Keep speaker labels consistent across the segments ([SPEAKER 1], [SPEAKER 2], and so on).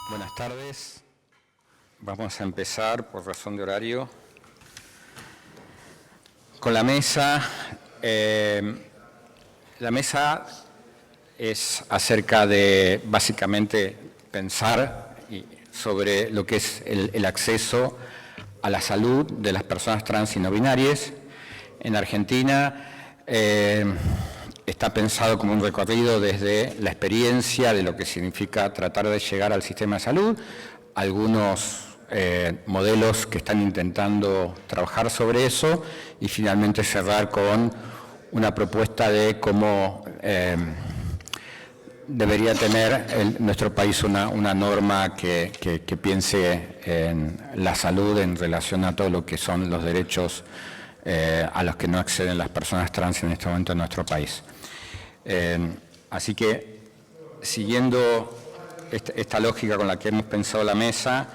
[SPEAKER 1] Buenas tardes. Vamos a empezar, por razón de horario, con la mesa. La mesa es acerca de, básicamente, pensar sobre lo que es el acceso a la salud de las personas trans y no binarias. En Argentina está pensado como un recorrido desde la experiencia de lo que significa tratar de llegar al sistema de salud, algunos modelos que están intentando trabajar sobre eso y finalmente cerrar con una propuesta de cómo debería tener nuestro país una norma que piense en la salud en relación a todo lo que son los derechos a los que no acceden las personas trans en este momento en nuestro país. Así que, siguiendo esta lógica con la que hemos pensado la mesa,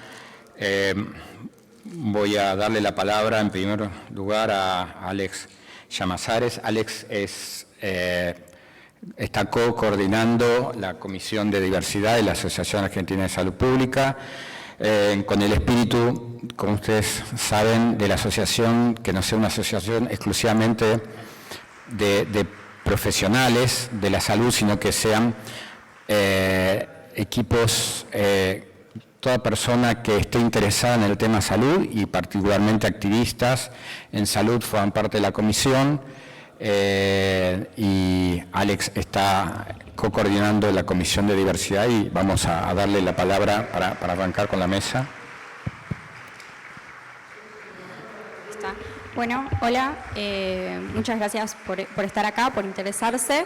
[SPEAKER 1] voy a darle la palabra en primer lugar a Alex Llamazares. Alex está coordinando la Comisión de Diversidad de la Asociación Argentina de Salud Pública, con el espíritu, como ustedes saben, de la asociación, que no sea una asociación exclusivamente de profesionales de la salud, sino que sean equipos, toda persona que esté interesada en el tema salud y particularmente activistas en salud forman parte de la comisión. Y Alex está coordinando la Comisión de Diversidad y vamos a darle la palabra para arrancar con la mesa.
[SPEAKER 2] Bueno, hola, muchas gracias por estar acá, por interesarse.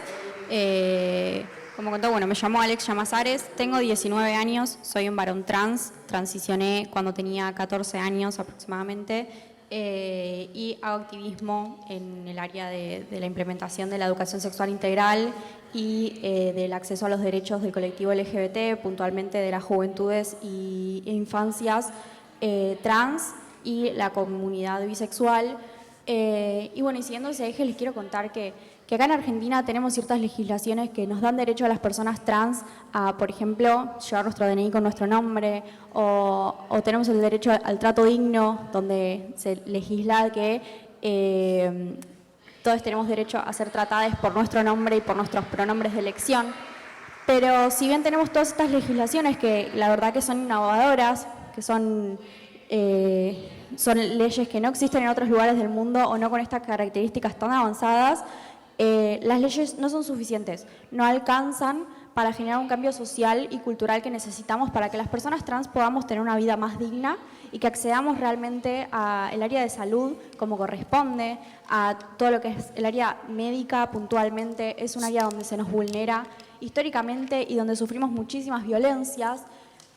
[SPEAKER 2] Como contó, bueno, me llamo Alex Llamazares, tengo 19 años, soy un varón trans, transicioné cuando tenía 14 años aproximadamente y hago activismo en el área de la implementación de la educación sexual integral y del acceso a los derechos del colectivo LGBT, puntualmente de las juventudes e infancias trans y la comunidad bisexual. Y bueno, y siguiendo ese eje les quiero contar que acá en Argentina tenemos ciertas legislaciones que nos dan derecho a las personas trans a, por ejemplo, llevar nuestro DNI con nuestro nombre, o tenemos el derecho al trato digno, donde se legisla que todos tenemos derecho a ser tratados por nuestro nombre y por nuestros pronombres de elección. Pero si bien tenemos todas estas legislaciones que la verdad que son innovadoras, que son leyes que no existen en otros lugares del mundo o no con estas características tan avanzadas, las leyes no son suficientes, no alcanzan para generar un cambio social y cultural que necesitamos para que las personas trans podamos tener una vida más digna y que accedamos realmente al área de salud como corresponde, a todo lo que es el área médica puntualmente, es un área donde se nos vulnera históricamente y donde sufrimos muchísimas violencias.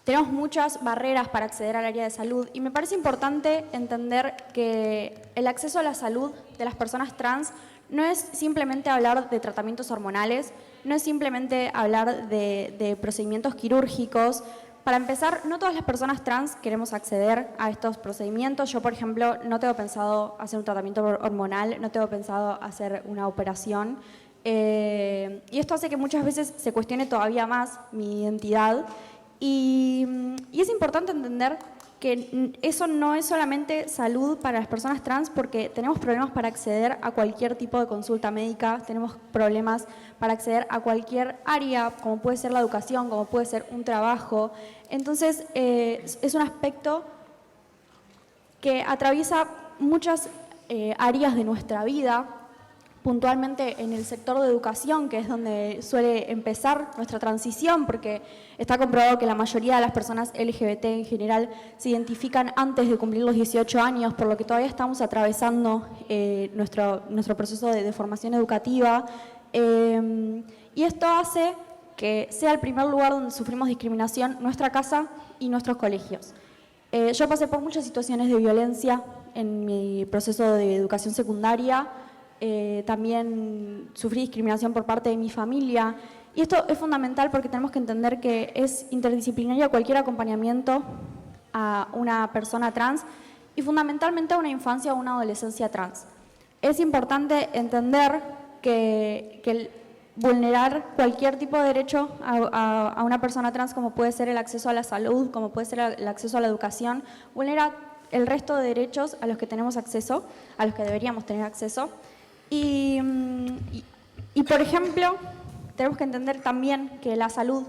[SPEAKER 2] Tenemos muchas barreras para acceder al área de salud y me parece importante entender que el acceso a la salud de las personas trans no es simplemente hablar de tratamientos hormonales, no es simplemente hablar de procedimientos quirúrgicos. Para empezar, no todas las personas trans queremos acceder a estos procedimientos. Yo, por ejemplo, no tengo pensado hacer un tratamiento hormonal, no tengo pensado hacer una operación. Y esto hace que muchas veces se cuestione todavía más mi identidad. Y es importante entender que eso no es solamente salud para las personas trans, porque tenemos problemas para acceder a cualquier tipo de consulta médica, tenemos problemas para acceder a cualquier área, como puede ser la educación, como puede ser un trabajo. Entonces, es un aspecto que atraviesa muchas áreas de nuestra vida, puntualmente en el sector de educación, que es donde suele empezar nuestra transición, porque está comprobado que la mayoría de las personas LGBT en general se identifican antes de cumplir los 18 años, por lo que todavía estamos atravesando nuestro proceso de formación educativa. Y esto hace que sea el primer lugar donde sufrimos discriminación nuestra casa y nuestros colegios. Yo pasé por muchas situaciones de violencia en mi proceso de educación secundaria. También sufrí discriminación por parte de mi familia y esto es fundamental porque tenemos que entender que es interdisciplinario cualquier acompañamiento a una persona trans y fundamentalmente a una infancia o una adolescencia trans. Es importante entender que vulnerar cualquier tipo de derecho a una persona trans, como puede ser el acceso a la salud, como puede ser el acceso a la educación, vulnera el resto de derechos a los que tenemos acceso, a los que deberíamos tener acceso. Y por ejemplo, tenemos que entender también que la salud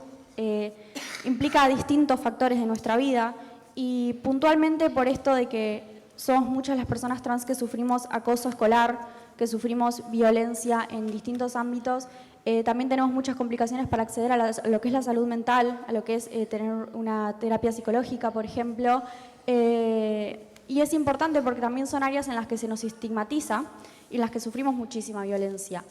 [SPEAKER 2] implica distintos factores de nuestra vida, y puntualmente por esto de que somos muchas las personas trans que sufrimos acoso escolar, que sufrimos violencia en distintos ámbitos, también tenemos muchas complicaciones para acceder a lo que es la salud mental, a lo que es tener una terapia psicológica, por ejemplo, y es importante porque también son áreas en las que se nos estigmatiza y en las que sufrimos muchísima violencia.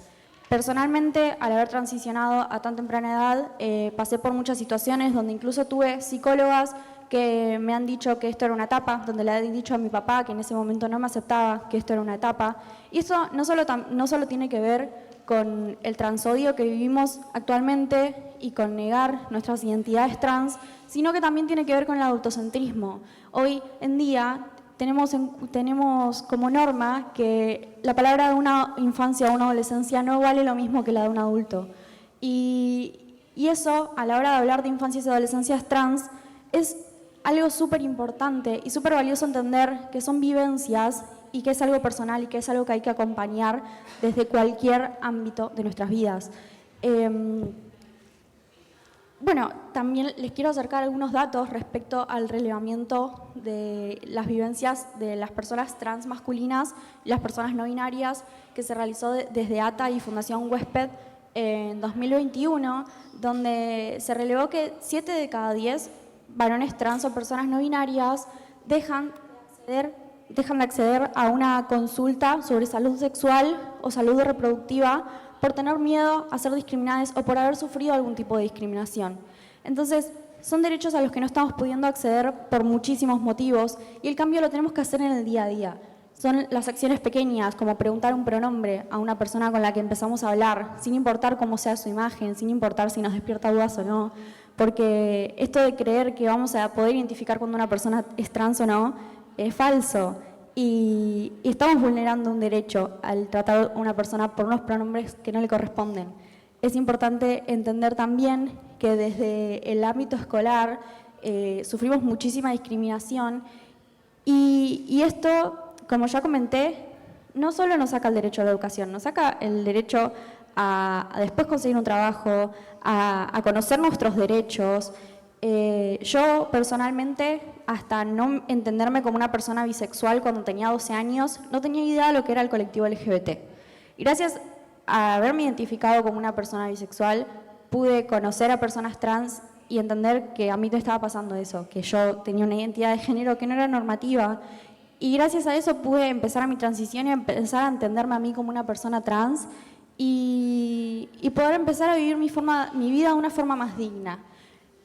[SPEAKER 2] Personalmente, al haber transicionado a tan temprana edad, pasé por muchas situaciones donde incluso tuve psicólogas que me han dicho que esto era una etapa, donde le he dicho a mi papá que en ese momento no me aceptaba, que esto era una etapa. Y eso no solo tiene que ver con el transodio que vivimos actualmente y con negar nuestras identidades trans, sino que también tiene que ver con el adultocentrismo. Hoy en día tenemos como norma que la palabra de una infancia o una adolescencia no vale lo mismo que la de un adulto. Y eso, a la hora de hablar de infancias y adolescencias trans, es algo súper importante y súper valioso entender que son vivencias y que es algo personal y que es algo que hay que acompañar desde cualquier ámbito de nuestras vidas. Bueno, también les quiero acercar algunos datos respecto al relevamiento de las vivencias de las personas trans masculinas y las personas no binarias que se realizó desde ATA y Fundación Huésped en 2021, donde se relevó que 7 de cada 10 varones trans o personas no binarias dejan de acceder a una consulta sobre salud sexual o salud reproductiva por tener miedo a ser discriminadas o por haber sufrido algún tipo de discriminación. Entonces, son derechos a los que no estamos pudiendo acceder por muchísimos motivos y el cambio lo tenemos que hacer en el día a día. Son las acciones pequeñas, como preguntar un pronombre a una persona con la que empezamos a hablar, sin importar cómo sea su imagen, sin importar si nos despierta dudas o no, porque esto de creer que vamos a poder identificar cuando una persona es trans o no, es falso. Y estamos vulnerando un derecho al tratar a una persona por unos pronombres que no le corresponden. Es importante entender también que desde el ámbito escolar sufrimos muchísima discriminación y esto, como ya comenté, no solo nos saca el derecho a la educación, nos saca el derecho a después conseguir un trabajo, a conocer nuestros derechos. Yo personalmente, hasta no entenderme como una persona bisexual cuando tenía 12 años, no tenía idea de lo que era el colectivo LGBT. Y gracias a haberme identificado como una persona bisexual, pude conocer a personas trans y entender que a mí me estaba pasando eso, que yo tenía una identidad de género que no era normativa. Y gracias a eso pude empezar mi transición y empezar a entenderme a mí como una persona trans y poder empezar a vivir mi vida de una forma más digna.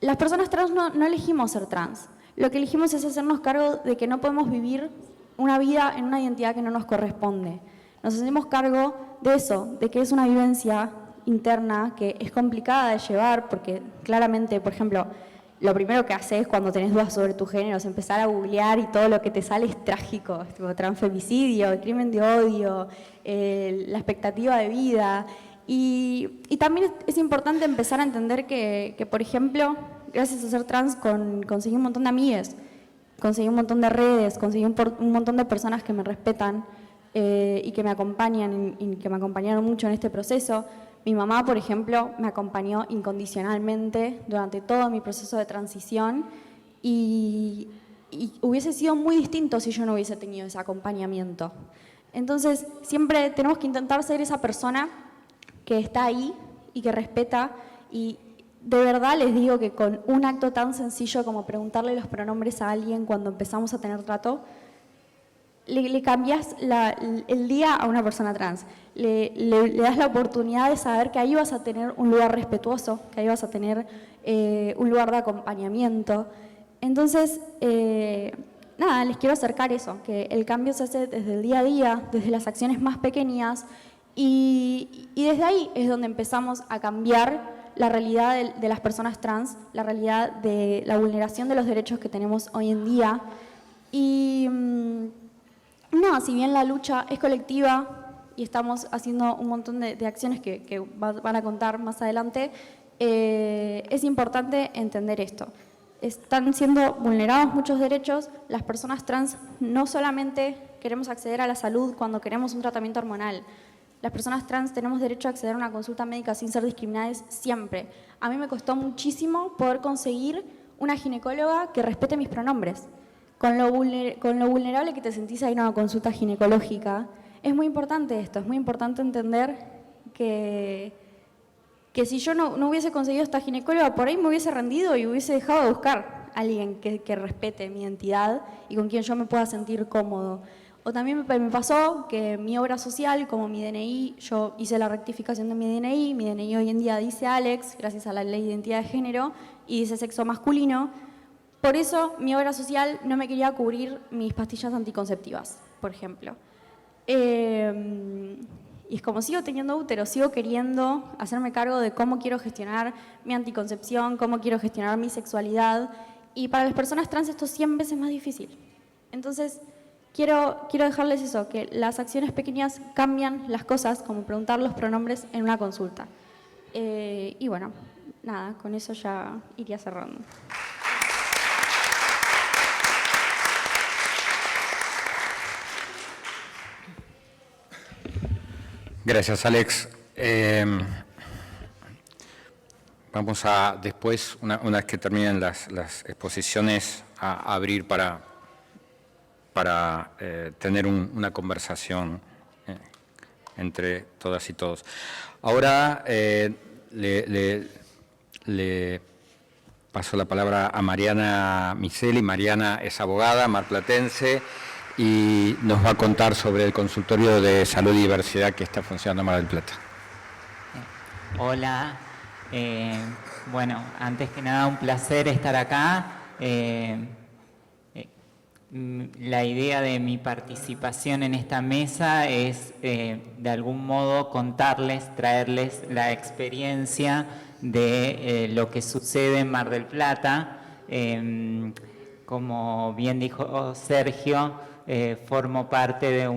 [SPEAKER 2] Las personas trans no elegimos ser trans. Lo que elegimos es hacernos cargo de que no podemos vivir una vida en una identidad que no nos corresponde. Nos hacemos cargo de eso, de que es una vivencia interna que es complicada de llevar porque claramente, por ejemplo, lo primero que haces cuando tenés dudas sobre tu género es empezar a googlear y todo lo que te sale es trágico, es tipo transfemicidio, el crimen de odio, la expectativa de vida. Y también es importante empezar a entender que, por ejemplo, gracias a ser trans conseguí un montón de amigues, conseguí un montón de redes, conseguí un montón de personas que me respetan y que me acompañan y que me acompañaron mucho en este proceso. Mi mamá, por ejemplo, me acompañó incondicionalmente durante todo mi proceso de transición y hubiese sido muy distinto si yo no hubiese tenido ese acompañamiento. Entonces, siempre tenemos que intentar ser esa persona que está ahí y que respeta, y de verdad les digo que con un acto tan sencillo como preguntarle los pronombres a alguien cuando empezamos a tener trato, le cambias el día a una persona trans, le das la oportunidad de saber que ahí vas a tener un lugar respetuoso, que ahí vas a tener un lugar de acompañamiento. Entonces, nada, les quiero acercar eso, que el cambio se hace desde el día a día, desde las acciones más pequeñas, y desde ahí es donde empezamos a cambiar la realidad de las personas trans, la realidad de la vulneración de los derechos que tenemos hoy en día. Y no, si bien la lucha es colectiva, y estamos haciendo un montón de acciones que van a contar más adelante, es importante entender esto. Están siendo vulnerados muchos derechos. Las personas trans no solamente queremos acceder a la salud cuando queremos un tratamiento hormonal. Las personas trans tenemos derecho a acceder a una consulta médica sin ser discriminadas siempre. A mí me costó muchísimo poder conseguir una ginecóloga que respete mis pronombres. Con lo vulnerable que te sentís a ir a una consulta ginecológica, es muy importante esto, es muy importante entender que si yo no hubiese conseguido esta ginecóloga, por ahí me hubiese rendido y hubiese dejado de buscar a alguien que respete mi identidad y con quien yo me pueda sentir cómodo. O también me pasó que mi obra social, como mi DNI, yo hice la rectificación de mi DNI hoy en día dice Alex, gracias a la ley de identidad de género, y dice sexo masculino. Por eso mi obra social no me quería cubrir mis pastillas anticonceptivas, por ejemplo. Y es como sigo teniendo útero, sigo queriendo hacerme cargo de cómo quiero gestionar mi anticoncepción, cómo quiero gestionar mi sexualidad. Y para las personas trans esto 100 veces más difícil. Entonces, quiero dejarles eso, que las acciones pequeñas cambian las cosas, como preguntar los pronombres en una consulta. Y bueno, nada, con eso ya iría cerrando.
[SPEAKER 1] Gracias, Alex. Vamos a después, una vez que terminen las exposiciones, a abrir para tener una conversación entre todas y todos. Ahora le paso la palabra a Mariana Miseli. Mariana es abogada marplatense y nos va a contar sobre el consultorio de salud y diversidad que está funcionando en Mar del Plata.
[SPEAKER 3] Hola, bueno, antes que nada un placer estar acá. La idea de mi participación en esta mesa es de algún modo contarles, traerles la experiencia de lo que sucede en Mar del Plata. Como bien dijo Sergio, formo parte de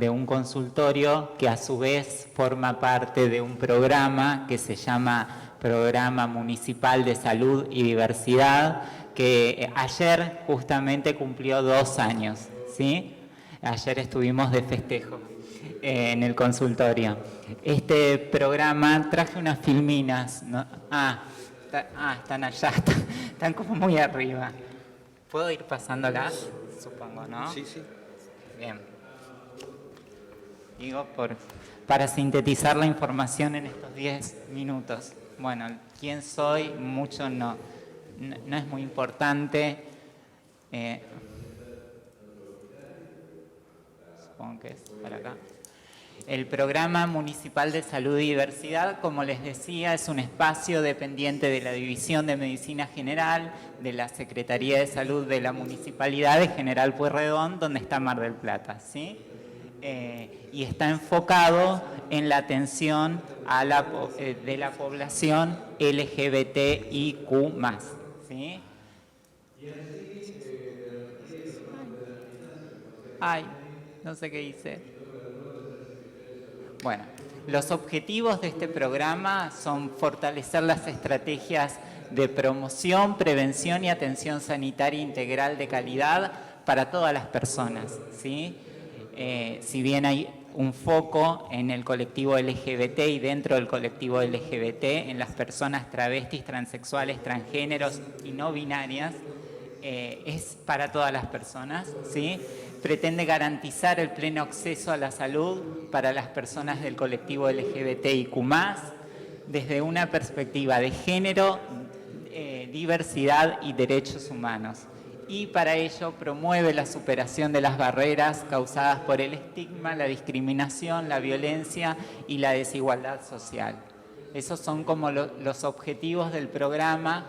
[SPEAKER 3] un consultorio que a su vez forma parte de un programa que se llama Programa Municipal de Salud y Diversidad, que ayer justamente cumplió 2 años, ¿sí? Ayer estuvimos de festejo en el consultorio. Este programa, traje unas filminas, ¿no? Están allá, están como muy arriba. ¿Puedo ir pasándolas? Supongo, ¿no?
[SPEAKER 1] Sí, sí.
[SPEAKER 3] Bien. Digo, para sintetizar la información en estos 10 minutos. Bueno, ¿quién soy? Mucho no es muy importante. Supongo que es para acá. El Programa Municipal de Salud y Diversidad, como les decía, es un espacio dependiente de la División de Medicina General, de la Secretaría de Salud de la Municipalidad de General Pueyrredón, donde está Mar del Plata, ¿sí? Y está enfocado en la atención de la población LGBTIQ+, ¿sí? Ay, no sé qué hice. Bueno, los objetivos de este programa son fortalecer las estrategias de promoción, prevención y atención sanitaria integral de calidad para todas las personas, ¿sí? Si bien hay un foco en el colectivo LGBT y dentro del colectivo LGBT, en las personas travestis, transexuales, transgéneros y no binarias, es para todas las personas, ¿sí? Pretende garantizar el pleno acceso a la salud para las personas del colectivo LGBTIQ+, desde una perspectiva de género, diversidad y derechos humanos. Y para ello promueve la superación de las barreras causadas por el estigma, la discriminación, la violencia y la desigualdad social. Esos son como los objetivos del programa.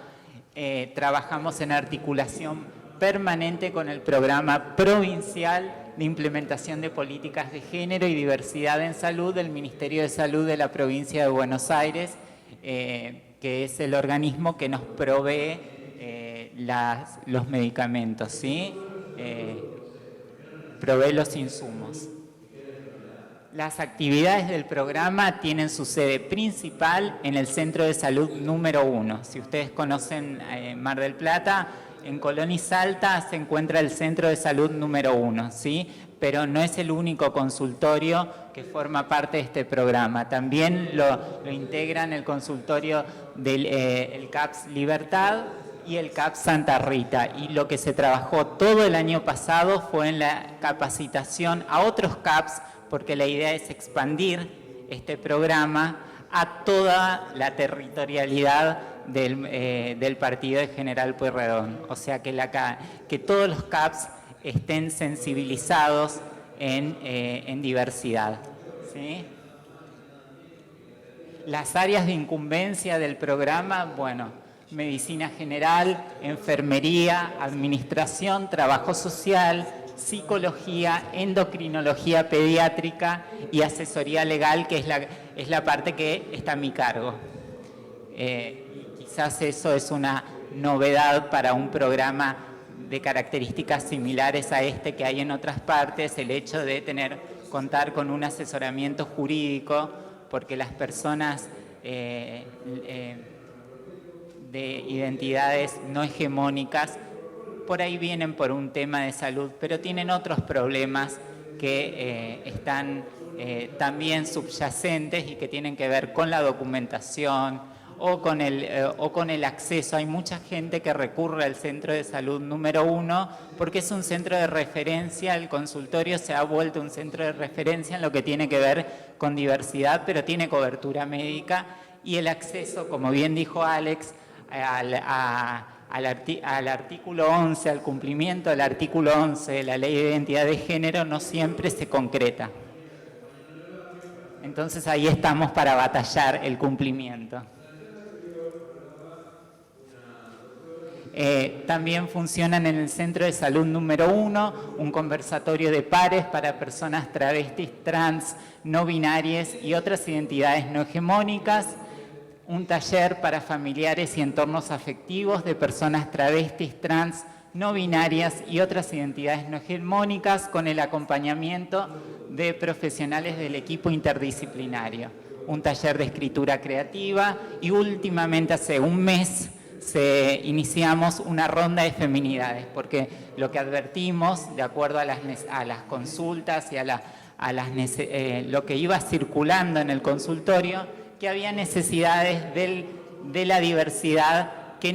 [SPEAKER 3] Trabajamos en articulación permanente con el Programa Provincial de Implementación de Políticas de Género y Diversidad en Salud del Ministerio de Salud de la Provincia de Buenos Aires, que es el organismo que nos provee los medicamentos, ¿sí? Provee los insumos. Las actividades del programa tienen su sede principal en el Centro de Salud número 1. Si ustedes conocen Mar del Plata, en Colón y Salta se encuentra el Centro de Salud número 1, ¿sí? Pero no es el único consultorio que forma parte de este programa. También lo integran el consultorio del el CAPS Libertad y el CAPS Santa Rita. Y lo que se trabajó todo el año pasado fue en la capacitación a otros CAPS, porque la idea es expandir este programa a toda la territorialidad del partido de General Pueyrredón. O sea, que todos los CAPS estén sensibilizados en diversidad, ¿sí? Las áreas de incumbencia del programa, bueno, medicina general, enfermería, administración, trabajo social, psicología, endocrinología pediátrica y asesoría legal, que es la parte que está a mi cargo. Quizás eso es una novedad para un programa de características similares a este que hay en otras partes, el hecho de contar con un asesoramiento jurídico, porque las personas de identidades no hegemónicas por ahí vienen por un tema de salud, pero tienen otros problemas que están también subyacentes y que tienen que ver con la documentación o con el acceso. Hay mucha gente que recurre al centro de salud número 1 porque es un centro de referencia, el consultorio se ha vuelto un centro de referencia en lo que tiene que ver con diversidad, pero tiene cobertura médica y el acceso, como bien dijo Alex, al artículo 11, al cumplimiento del artículo 11 de la Ley de Identidad de Género no siempre se concreta. Entonces ahí estamos para batallar el cumplimiento. También funcionan en el Centro de Salud número 1 un conversatorio de pares para personas travestis, trans, no binarias y otras identidades no hegemónicas, un taller para familiares y entornos afectivos de personas travestis, trans, no binarias y otras identidades no hegemónicas con el acompañamiento de profesionales del equipo interdisciplinario, un taller de escritura creativa y últimamente hace un mes iniciamos una ronda de feminidades, porque lo que advertimos, de acuerdo a las consultas y lo que iba circulando en el consultorio, que había necesidades de la diversidad que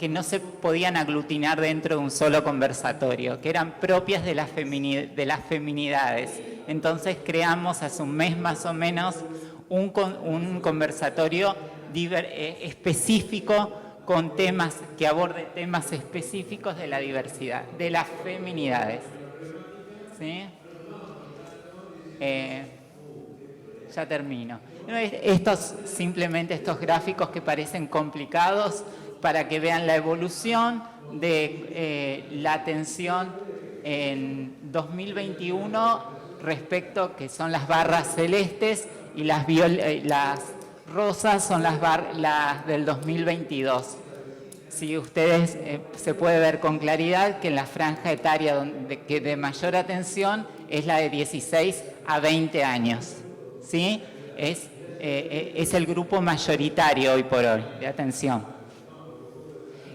[SPEAKER 3] no se podían aglutinar dentro de un solo conversatorio, que eran propias de las feminidades. Entonces creamos hace un mes más o menos un conversatorio específico con temas que aborde temas específicos de la diversidad, de las feminidades. ¿Sí? Ya termino. Simplemente estos gráficos que parecen complicados para que vean la evolución de la atención en 2021 respecto, que son las barras celestes, y las rosas son las del 2022. Si ustedes se puede ver con claridad que en la franja etaria de mayor atención es la de 16 a 20 años. ¿Sí? Es el grupo mayoritario hoy por hoy de atención.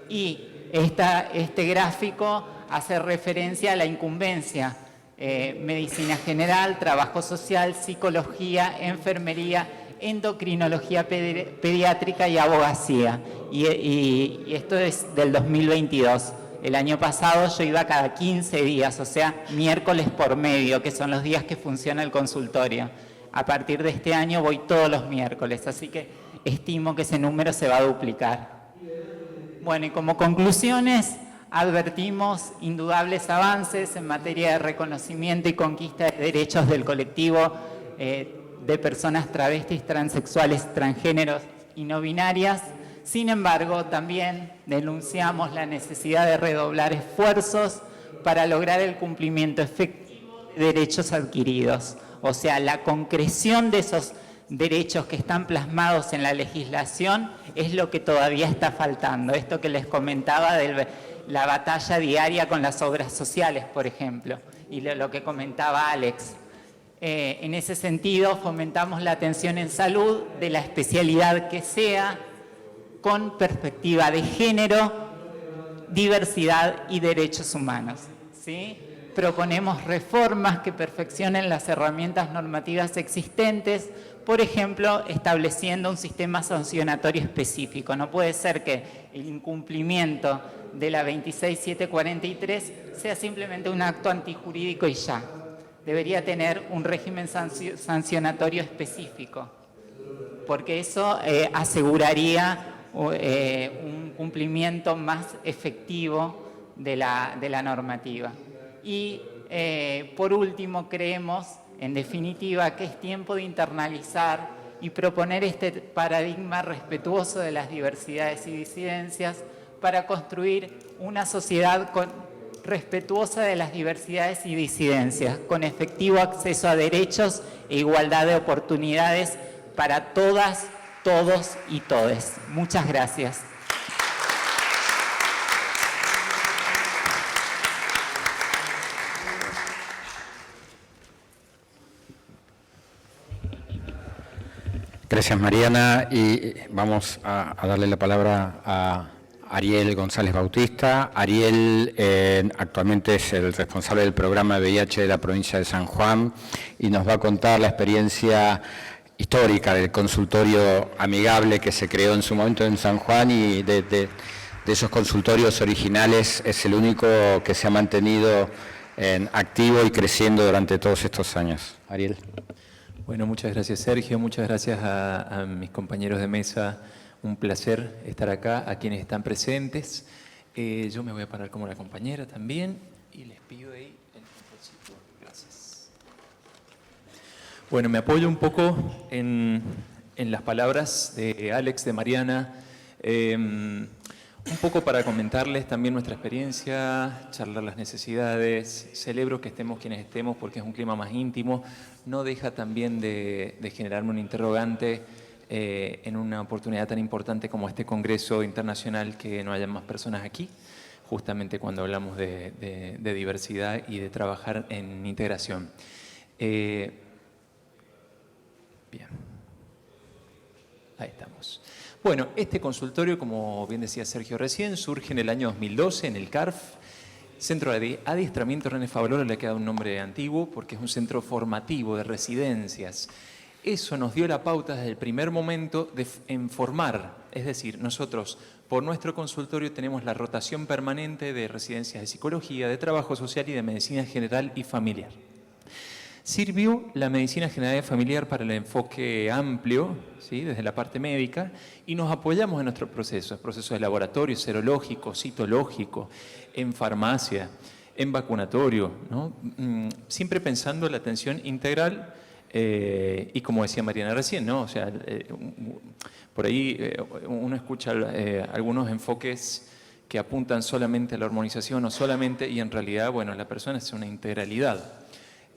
[SPEAKER 3] Y este gráfico hace referencia a la incumbencia, medicina general, trabajo social, psicología, enfermería, endocrinología pediátrica y abogacía. Y esto es del 2022. El año pasado yo iba cada 15 días, o sea, miércoles por medio, que son los días que funciona el consultorio. A partir de este año voy todos los miércoles, así que estimo que ese número se va a duplicar. Bueno, y como conclusiones, advertimos indudables avances en materia de reconocimiento y conquista de derechos del colectivo de personas travestis, transexuales, transgéneros y no binarias. Sin embargo, también denunciamos la necesidad de redoblar esfuerzos para lograr el cumplimiento efectivo de derechos adquiridos. O sea, la concreción de esos derechos que están plasmados en la legislación es lo que todavía está faltando. Esto que les comentaba de la batalla diaria con las obras sociales, por ejemplo, y lo que comentaba Alex. En ese sentido, fomentamos la atención en salud de la especialidad que sea, con perspectiva de género, diversidad y derechos humanos, ¿sí? Proponemos reformas que perfeccionen las herramientas normativas existentes, por ejemplo, estableciendo un sistema sancionatorio específico. No puede ser que el incumplimiento de la 26743 sea simplemente un acto antijurídico y ya. Debería tener un régimen sancionatorio específico, porque eso aseguraría un cumplimiento más efectivo de la normativa. Y por último, creemos, en definitiva, que es tiempo de internalizar y proponer este paradigma respetuoso de las diversidades y disidencias para construir una sociedad respetuosa de las diversidades y disidencias, con efectivo acceso a derechos e igualdad de oportunidades para todas, todos y todes. Muchas gracias.
[SPEAKER 1] Gracias, Mariana. Y vamos a darle la palabra a Ariel González Bautista. Ariel actualmente es el responsable del programa de VIH de la provincia de San Juan y nos va a contar la experiencia histórica del consultorio amigable que se creó en su momento en San Juan, y de esos consultorios originales es el único que se ha mantenido activo y creciendo durante todos estos años. Ariel.
[SPEAKER 4] Bueno, muchas gracias, Sergio, muchas gracias a mis compañeros de mesa. Un placer estar acá, a quienes están presentes. Yo me voy a parar como la compañera también y les pido ahí el tiempocito. Gracias. Bueno, me apoyo un poco en las palabras de Alex, de Mariana, un poco para comentarles también nuestra experiencia, charlar las necesidades. Celebro que estemos quienes estemos porque es un clima más íntimo. No deja también de generarme un interrogante en una oportunidad tan importante como este Congreso Internacional, que no haya más personas aquí, justamente cuando hablamos de diversidad y de trabajar en integración. Bien. Ahí estamos. Bueno, este consultorio, como bien decía Sergio recién, surge en el año 2012 en el CARF, Centro de Adiestramiento René Favaloro. Le ha quedado un nombre antiguo porque es un centro formativo de residencias. Eso nos dio la pauta desde el primer momento en formar, es decir, nosotros por nuestro consultorio tenemos la rotación permanente de residencias de psicología, de trabajo social y de medicina general y familiar. Sirvió la medicina general y familiar para el enfoque amplio, ¿sí?, desde la parte médica, y nos apoyamos en nuestros procesos de laboratorio, serológico, citológico, en farmacia, en vacunatorio, ¿no? Siempre pensando en la atención integral y como decía Mariana recién, ¿no? O sea, por ahí uno escucha algunos enfoques que apuntan solamente a la hormonización o solamente, y en realidad, bueno, la persona es una integralidad.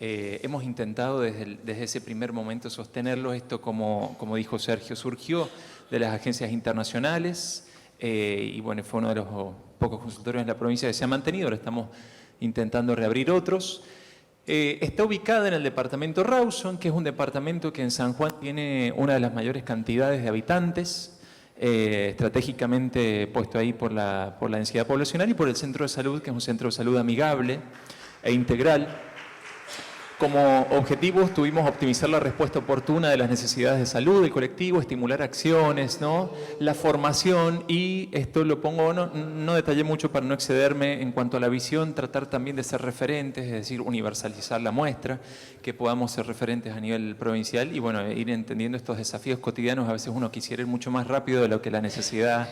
[SPEAKER 4] Hemos intentado desde ese primer momento sostenerlo. Esto, como dijo Sergio, surgió de las agencias internacionales y bueno, fue uno de los pocos consultorios en la provincia que se ha mantenido. Ahora estamos intentando reabrir otros. Está ubicada en el departamento Rawson, que es un departamento que en San Juan tiene una de las mayores cantidades de habitantes, estratégicamente puesto ahí por la densidad poblacional y por el centro de salud, que es un centro de salud amigable e integral. Como objetivos tuvimos optimizar la respuesta oportuna de las necesidades de salud del colectivo, estimular acciones, ¿no?, la formación, y esto lo pongo, no detallé mucho para no excederme en cuanto a la visión, tratar también de ser referentes, es decir, universalizar la muestra, que podamos ser referentes a nivel provincial y bueno, ir entendiendo estos desafíos cotidianos. A veces uno quisiera ir mucho más rápido de lo que la necesidad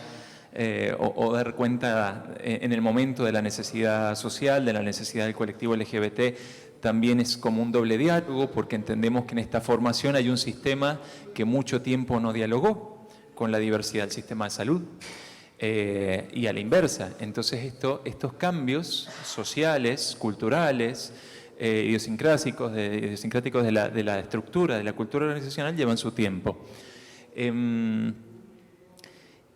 [SPEAKER 4] o dar cuenta en el momento de la necesidad social, de la necesidad del colectivo LGBT. También es como un doble diálogo, porque entendemos que en esta formación hay un sistema que mucho tiempo no dialogó con la diversidad del sistema de salud y a la inversa. Entonces estos cambios sociales, culturales, idiosincráticos de la estructura, de la cultura organizacional, llevan su tiempo.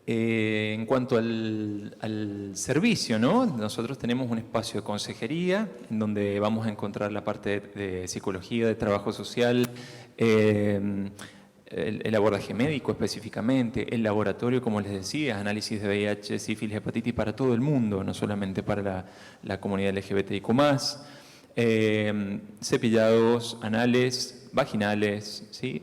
[SPEAKER 4] En cuanto al servicio, ¿no? Nosotros tenemos un espacio de consejería en donde vamos a encontrar la parte de psicología, de trabajo social, el abordaje médico específicamente, el laboratorio, como les decía, análisis de VIH, sífilis, hepatitis para todo el mundo, no solamente para la comunidad LGBTIQ+, cepillados anales, vaginales, ¿sí?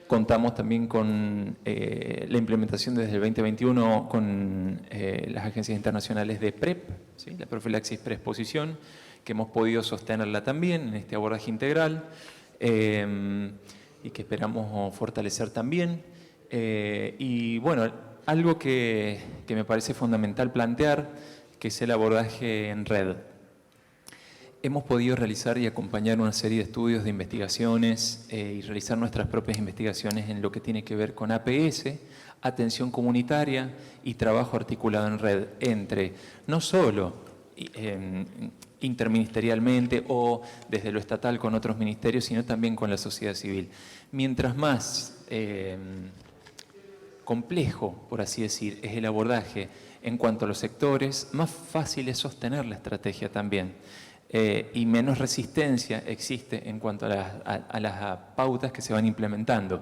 [SPEAKER 4] Contamos también con la implementación desde el 2021 con las agencias internacionales de PrEP, ¿sí? La profilaxis preexposición, que hemos podido sostenerla también en este abordaje integral y que esperamos fortalecer también. Y bueno, algo que me parece fundamental plantear, que es el abordaje en red. Hemos podido realizar y acompañar una serie de estudios, de investigaciones y realizar nuestras propias investigaciones en lo que tiene que ver con APS, atención comunitaria y trabajo articulado en red entre no solo interministerialmente o desde lo estatal con otros ministerios, sino también con la sociedad civil. Mientras más complejo, por así decir, es el abordaje en cuanto a los sectores, más fácil es sostener la estrategia también. Y menos resistencia existe en cuanto a las pautas que se van implementando.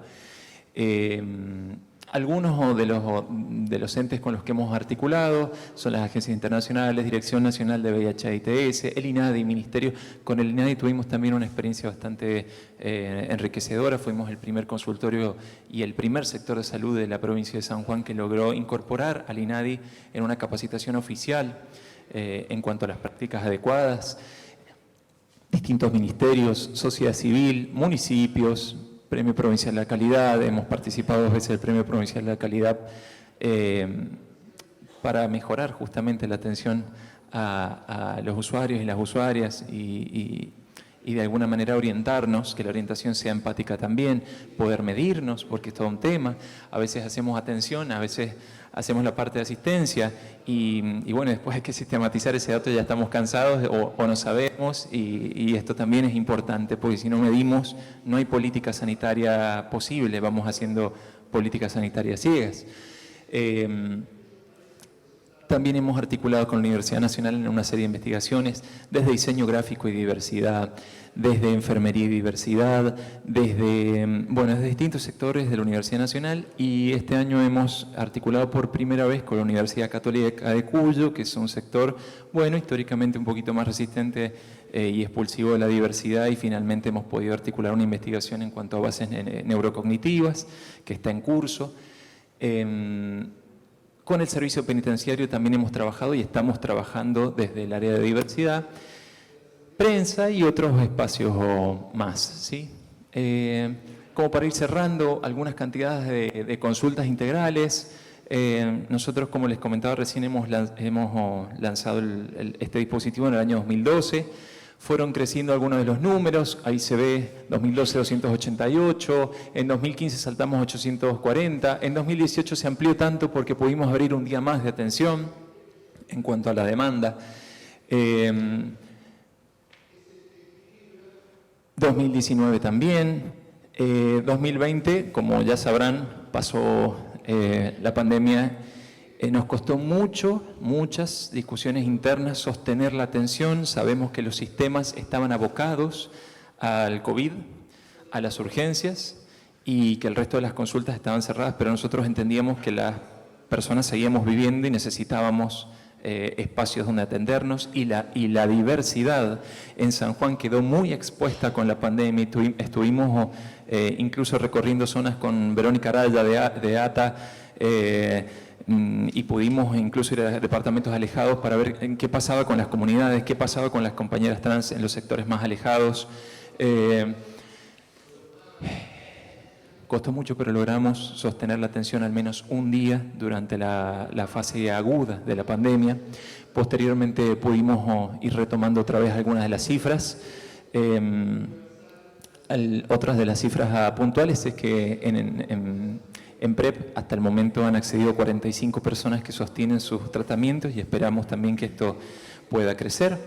[SPEAKER 4] Algunos de los entes con los que hemos articulado son las agencias internacionales, Dirección Nacional de VIH/AIDS, el INADI, Ministerio. Con el INADI tuvimos también una experiencia bastante enriquecedora. Fuimos el primer consultorio y el primer sector de salud de la provincia de San Juan que logró incorporar al INADI en una capacitación oficial en cuanto a las prácticas adecuadas. Distintos ministerios, sociedad civil, municipios, Premio Provincial de la Calidad, hemos participado 2 veces del Premio Provincial de la Calidad para mejorar justamente la atención a los usuarios y las usuarias y de alguna manera orientarnos, que la orientación sea empática también, poder medirnos, porque es todo un tema. A veces hacemos atención, a veces hacemos la parte de asistencia y bueno, después hay que sistematizar ese dato, ya estamos cansados o no sabemos y esto también es importante, porque si no medimos no hay política sanitaria posible, vamos haciendo políticas sanitarias ciegas. También hemos articulado con la Universidad Nacional en una serie de investigaciones desde diseño gráfico y diversidad, desde enfermería y diversidad, desde distintos sectores de la Universidad Nacional, y este año hemos articulado por primera vez con la Universidad Católica de Cuyo, que es un sector, históricamente un poquito más resistente y expulsivo de la diversidad, y finalmente hemos podido articular una investigación en cuanto a bases neurocognitivas, que está en curso. Con el servicio penitenciario también hemos trabajado y estamos trabajando desde el área de diversidad, prensa y otros espacios más, ¿sí? Como para ir cerrando, algunas cantidades de consultas integrales. Nosotros, como les comentaba recién, hemos lanzado este dispositivo en el año 2012. Fueron creciendo algunos de los números, ahí se ve 2012 288, en 2015 saltamos 840, en 2018 se amplió tanto porque pudimos abrir un día más de atención en cuanto a la demanda. 2019 también, 2020, como ya sabrán, pasó la pandemia. Nos costó muchas discusiones internas sostener la atención. Sabemos que los sistemas estaban abocados al COVID, a las urgencias, y que el resto de las consultas estaban cerradas, pero nosotros entendíamos que las personas seguíamos viviendo y necesitábamos espacios donde atendernos, y la diversidad en San Juan quedó muy expuesta con la pandemia. Estuvimos incluso recorriendo zonas con Verónica Araya de ATA, y pudimos incluso ir a departamentos alejados para ver qué pasaba con las comunidades, qué pasaba con las compañeras trans en los sectores más alejados. Costó mucho, pero logramos sostener la atención al menos un día durante la fase aguda de la pandemia. Posteriormente pudimos ir retomando otra vez algunas de las cifras. Otras de las cifras puntuales es que en PrEP hasta el momento han accedido 45 personas que sostienen sus tratamientos y esperamos también que esto pueda crecer.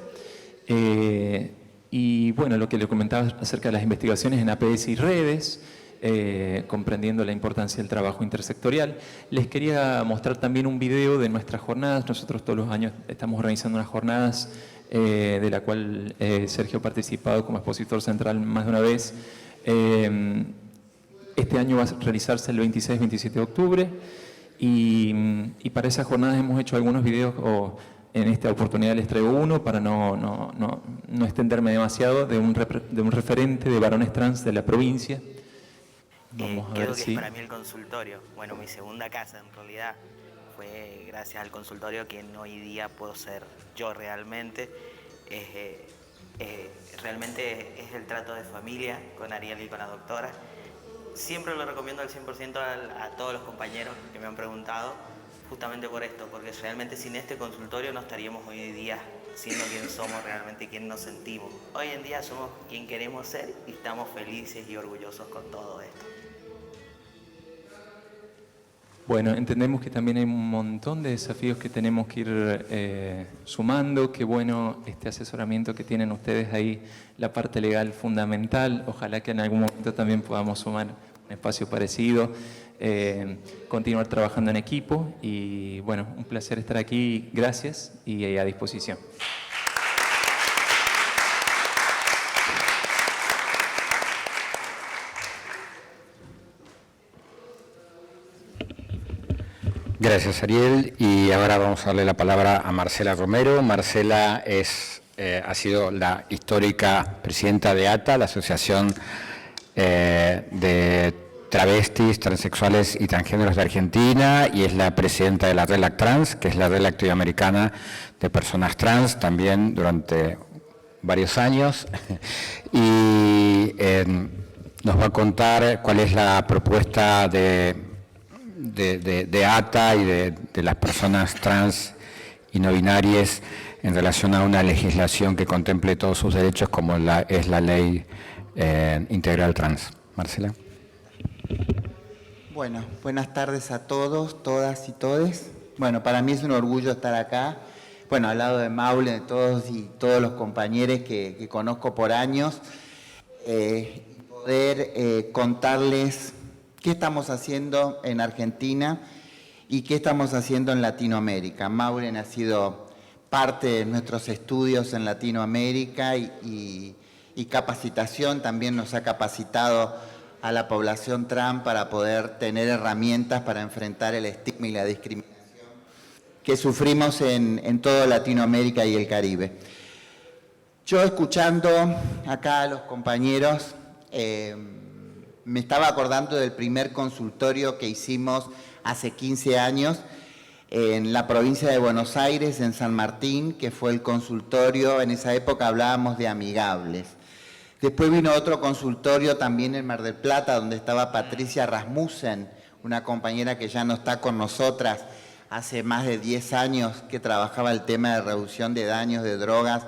[SPEAKER 4] Y bueno, lo que le comentaba acerca de las investigaciones en APS y redes, comprendiendo la importancia del trabajo intersectorial. Les quería mostrar también un video de nuestras jornadas. Nosotros todos los años estamos organizando unas jornadas de la cual Sergio ha participado como expositor central más de una vez. Este año va a realizarse el 26-27 de octubre y para esas jornadas hemos hecho algunos videos, o en esta oportunidad les traigo uno para no extenderme demasiado, de un referente de varones trans de la provincia. Vamos a
[SPEAKER 5] creo
[SPEAKER 4] ver
[SPEAKER 5] que
[SPEAKER 4] si...
[SPEAKER 5] es para mí el consultorio. Bueno, mi segunda casa en realidad fue gracias al consultorio que hoy día puedo ser yo realmente. Realmente es el trato de familia con Ariel y con la doctora. Siempre lo recomiendo al 100% a todos los compañeros que me han preguntado, justamente por esto, porque realmente sin este consultorio no estaríamos hoy día siendo quien somos realmente, quien nos sentimos. Hoy en día somos quien queremos ser y estamos felices y orgullosos con todo esto.
[SPEAKER 4] Bueno, entendemos que también hay un montón de desafíos que tenemos que ir sumando. Qué bueno este asesoramiento que tienen ustedes ahí, la parte legal fundamental. Ojalá que en algún momento también podamos sumar un espacio parecido, continuar trabajando en equipo y bueno, un placer estar aquí. Gracias y a disposición.
[SPEAKER 1] Gracias, Ariel. Y ahora vamos a darle la palabra a Marcela Romero. Marcela ha sido la histórica presidenta de ATA, la Asociación de Travestis, Transexuales y Transgéneros de Argentina, y es la presidenta de la RELAC Trans, que es la red latinoamericana de personas trans, también durante varios años. Y nos va a contar cuál es la propuesta de ATA y de las personas trans y no binarias en relación a una legislación que contemple todos sus derechos, como es la ley integral trans. Marcela.
[SPEAKER 6] Bueno, buenas tardes a todos, todas y todes. Bueno, para mí es un orgullo estar acá, bueno, al lado de Maule, de todos y todos los compañeros que conozco por años, y poder contarles qué estamos haciendo en Argentina y qué estamos haciendo en Latinoamérica. Mauren ha sido parte de nuestros estudios en Latinoamérica y capacitación, también nos ha capacitado a la población trans para poder tener herramientas para enfrentar el estigma y la discriminación que sufrimos en toda Latinoamérica y el Caribe. Yo escuchando acá a los compañeros, me estaba acordando del primer consultorio que hicimos hace 15 años en la provincia de Buenos Aires, en San Martín, que fue el consultorio, en esa época hablábamos de amigables. Después vino otro consultorio también en Mar del Plata, donde estaba Patricia Rasmussen, una compañera que ya no está con nosotras, hace más de 10 años que trabajaba el tema de reducción de daños de drogas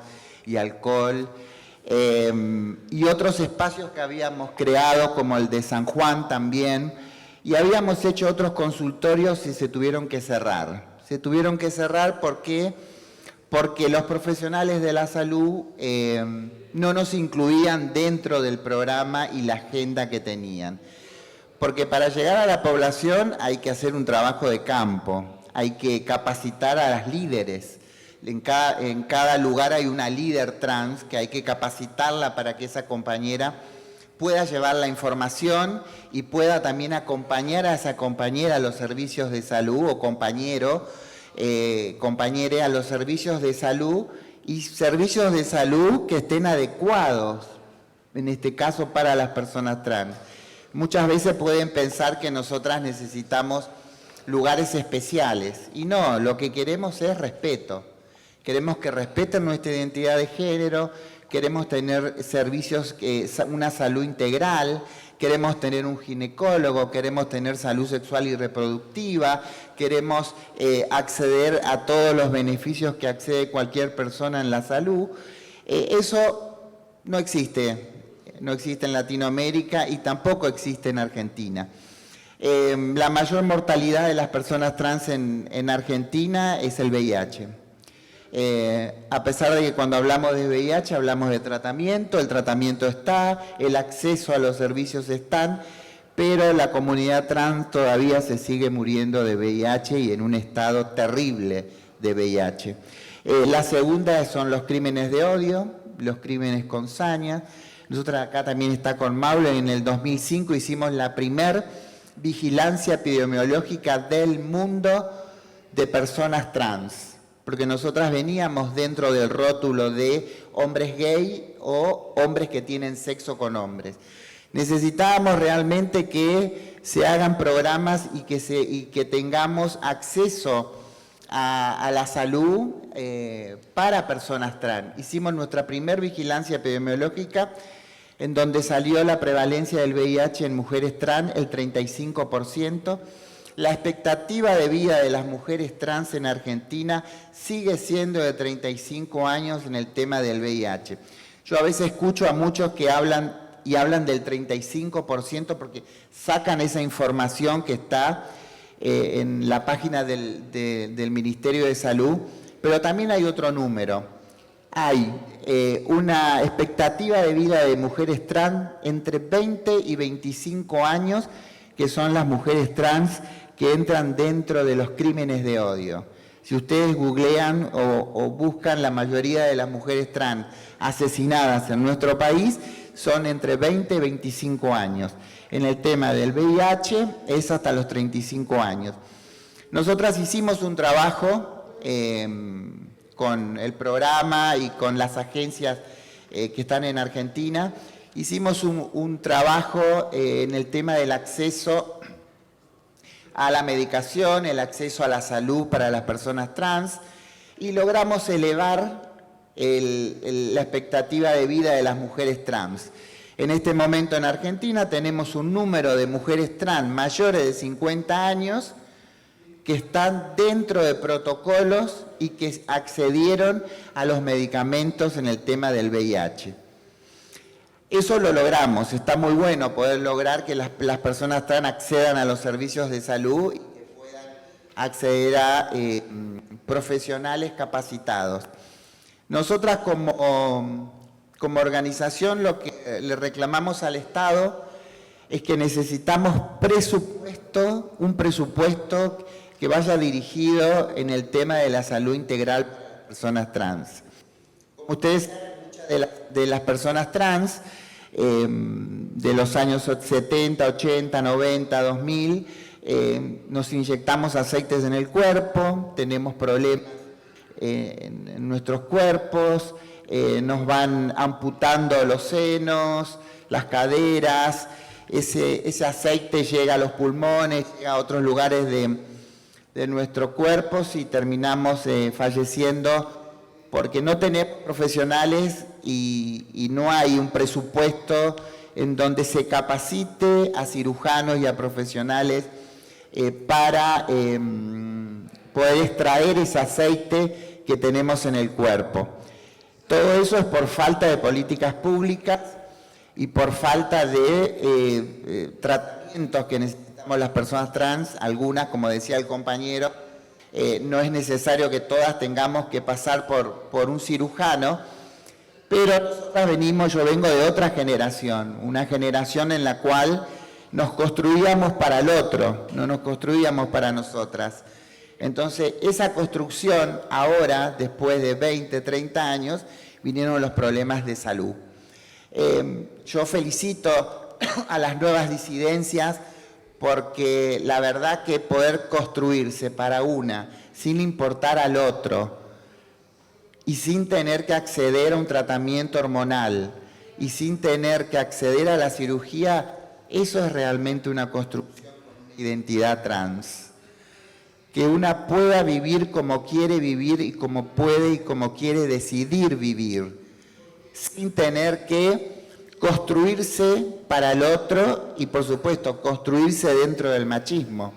[SPEAKER 6] y alcohol. Y otros espacios que habíamos creado, como el de San Juan también, y habíamos hecho otros consultorios y se tuvieron que cerrar. Se tuvieron que cerrar porque los profesionales de la salud no nos incluían dentro del programa y la agenda que tenían. Porque para llegar a la población hay que hacer un trabajo de campo, hay que capacitar a las líderes. En cada lugar hay una líder trans que hay que capacitarla para que esa compañera pueda llevar la información y pueda también acompañar a esa compañera a los servicios de salud o compañere a los servicios de salud y servicios de salud que estén adecuados, en este caso para las personas trans. Muchas veces pueden pensar que nosotras necesitamos lugares especiales y no, lo que queremos es respeto. Queremos que respeten nuestra identidad de género, queremos tener servicios, una salud integral, queremos tener un ginecólogo, queremos tener salud sexual y reproductiva, queremos acceder a todos los beneficios que accede cualquier persona en la salud. Eso no existe en Latinoamérica y tampoco existe en Argentina. La mayor mortalidad de las personas trans en Argentina es el VIH. A pesar de que cuando hablamos de VIH hablamos de tratamiento, el tratamiento está, el acceso a los servicios están, pero la comunidad trans todavía se sigue muriendo de VIH y en un estado terrible de VIH. La segunda son los crímenes de odio, los crímenes con saña. Nosotros acá también está con Maule, en el 2005 hicimos la primer vigilancia epidemiológica del mundo de personas trans, porque nosotras veníamos dentro del rótulo de hombres gay o hombres que tienen sexo con hombres. Necesitábamos realmente que se hagan programas y que tengamos acceso a la salud para personas trans. Hicimos nuestra primer vigilancia epidemiológica en donde salió la prevalencia del VIH en mujeres trans el 35%. La expectativa de vida de las mujeres trans en Argentina sigue siendo de 35 años en el tema del VIH. Yo a veces escucho a muchos que hablan del 35% porque sacan esa información que está en la página del Ministerio de Salud, pero también hay otro número. Hay una expectativa de vida de mujeres trans entre 20 y 25 años, que son las mujeres trans que entran dentro de los crímenes de odio. Si ustedes googlean o buscan, la mayoría de las mujeres trans asesinadas en nuestro país son entre 20 y 25 años. En el tema del VIH es hasta los 35 años. Nosotras hicimos un trabajo con el programa y con las agencias que están en Argentina. Hicimos un trabajo en el tema del acceso a la medicación, el acceso a la salud para las personas trans, y logramos elevar la expectativa de vida de las mujeres trans. En este momento en Argentina tenemos un número de mujeres trans mayores de 50 años que están dentro de protocolos y que accedieron a los medicamentos en el tema del VIH. Eso lo logramos, está muy bueno poder lograr que las personas trans accedan a los servicios de salud y que puedan acceder a profesionales capacitados. Nosotras como organización lo que le reclamamos al Estado es que necesitamos un presupuesto que vaya dirigido en el tema de la salud integral para las personas trans. Como ustedes saben, muchas de las personas trans de los años 70, 80, 90, 2000, nos inyectamos aceites en el cuerpo, tenemos problemas en nuestros cuerpos, nos van amputando los senos, las caderas, ese aceite llega a los pulmones, llega a otros lugares de nuestro cuerpo y terminamos falleciendo porque no tenemos profesionales y no hay un presupuesto en donde se capacite a cirujanos y a profesionales para poder extraer ese aceite que tenemos en el cuerpo. Todo eso es por falta de políticas públicas y por falta de tratamientos que necesitamos las personas trans. Algunas, como decía el compañero, no es necesario que todas tengamos que pasar por un cirujano, pero nosotras yo vengo de otra generación, una generación en la cual nos construíamos para el otro, no nos construíamos para nosotras. Entonces, esa construcción ahora, después de 20, 30 años, vinieron los problemas de salud. Yo felicito a las nuevas disidencias porque la verdad que poder construirse para una, sin importar al otro, y sin tener que acceder a un tratamiento hormonal, y sin tener que acceder a la cirugía, eso es realmente una construcción de identidad trans. Que una pueda vivir como quiere vivir y como puede y como quiere decidir vivir, sin tener que construirse para el otro y, por supuesto, construirse dentro del machismo.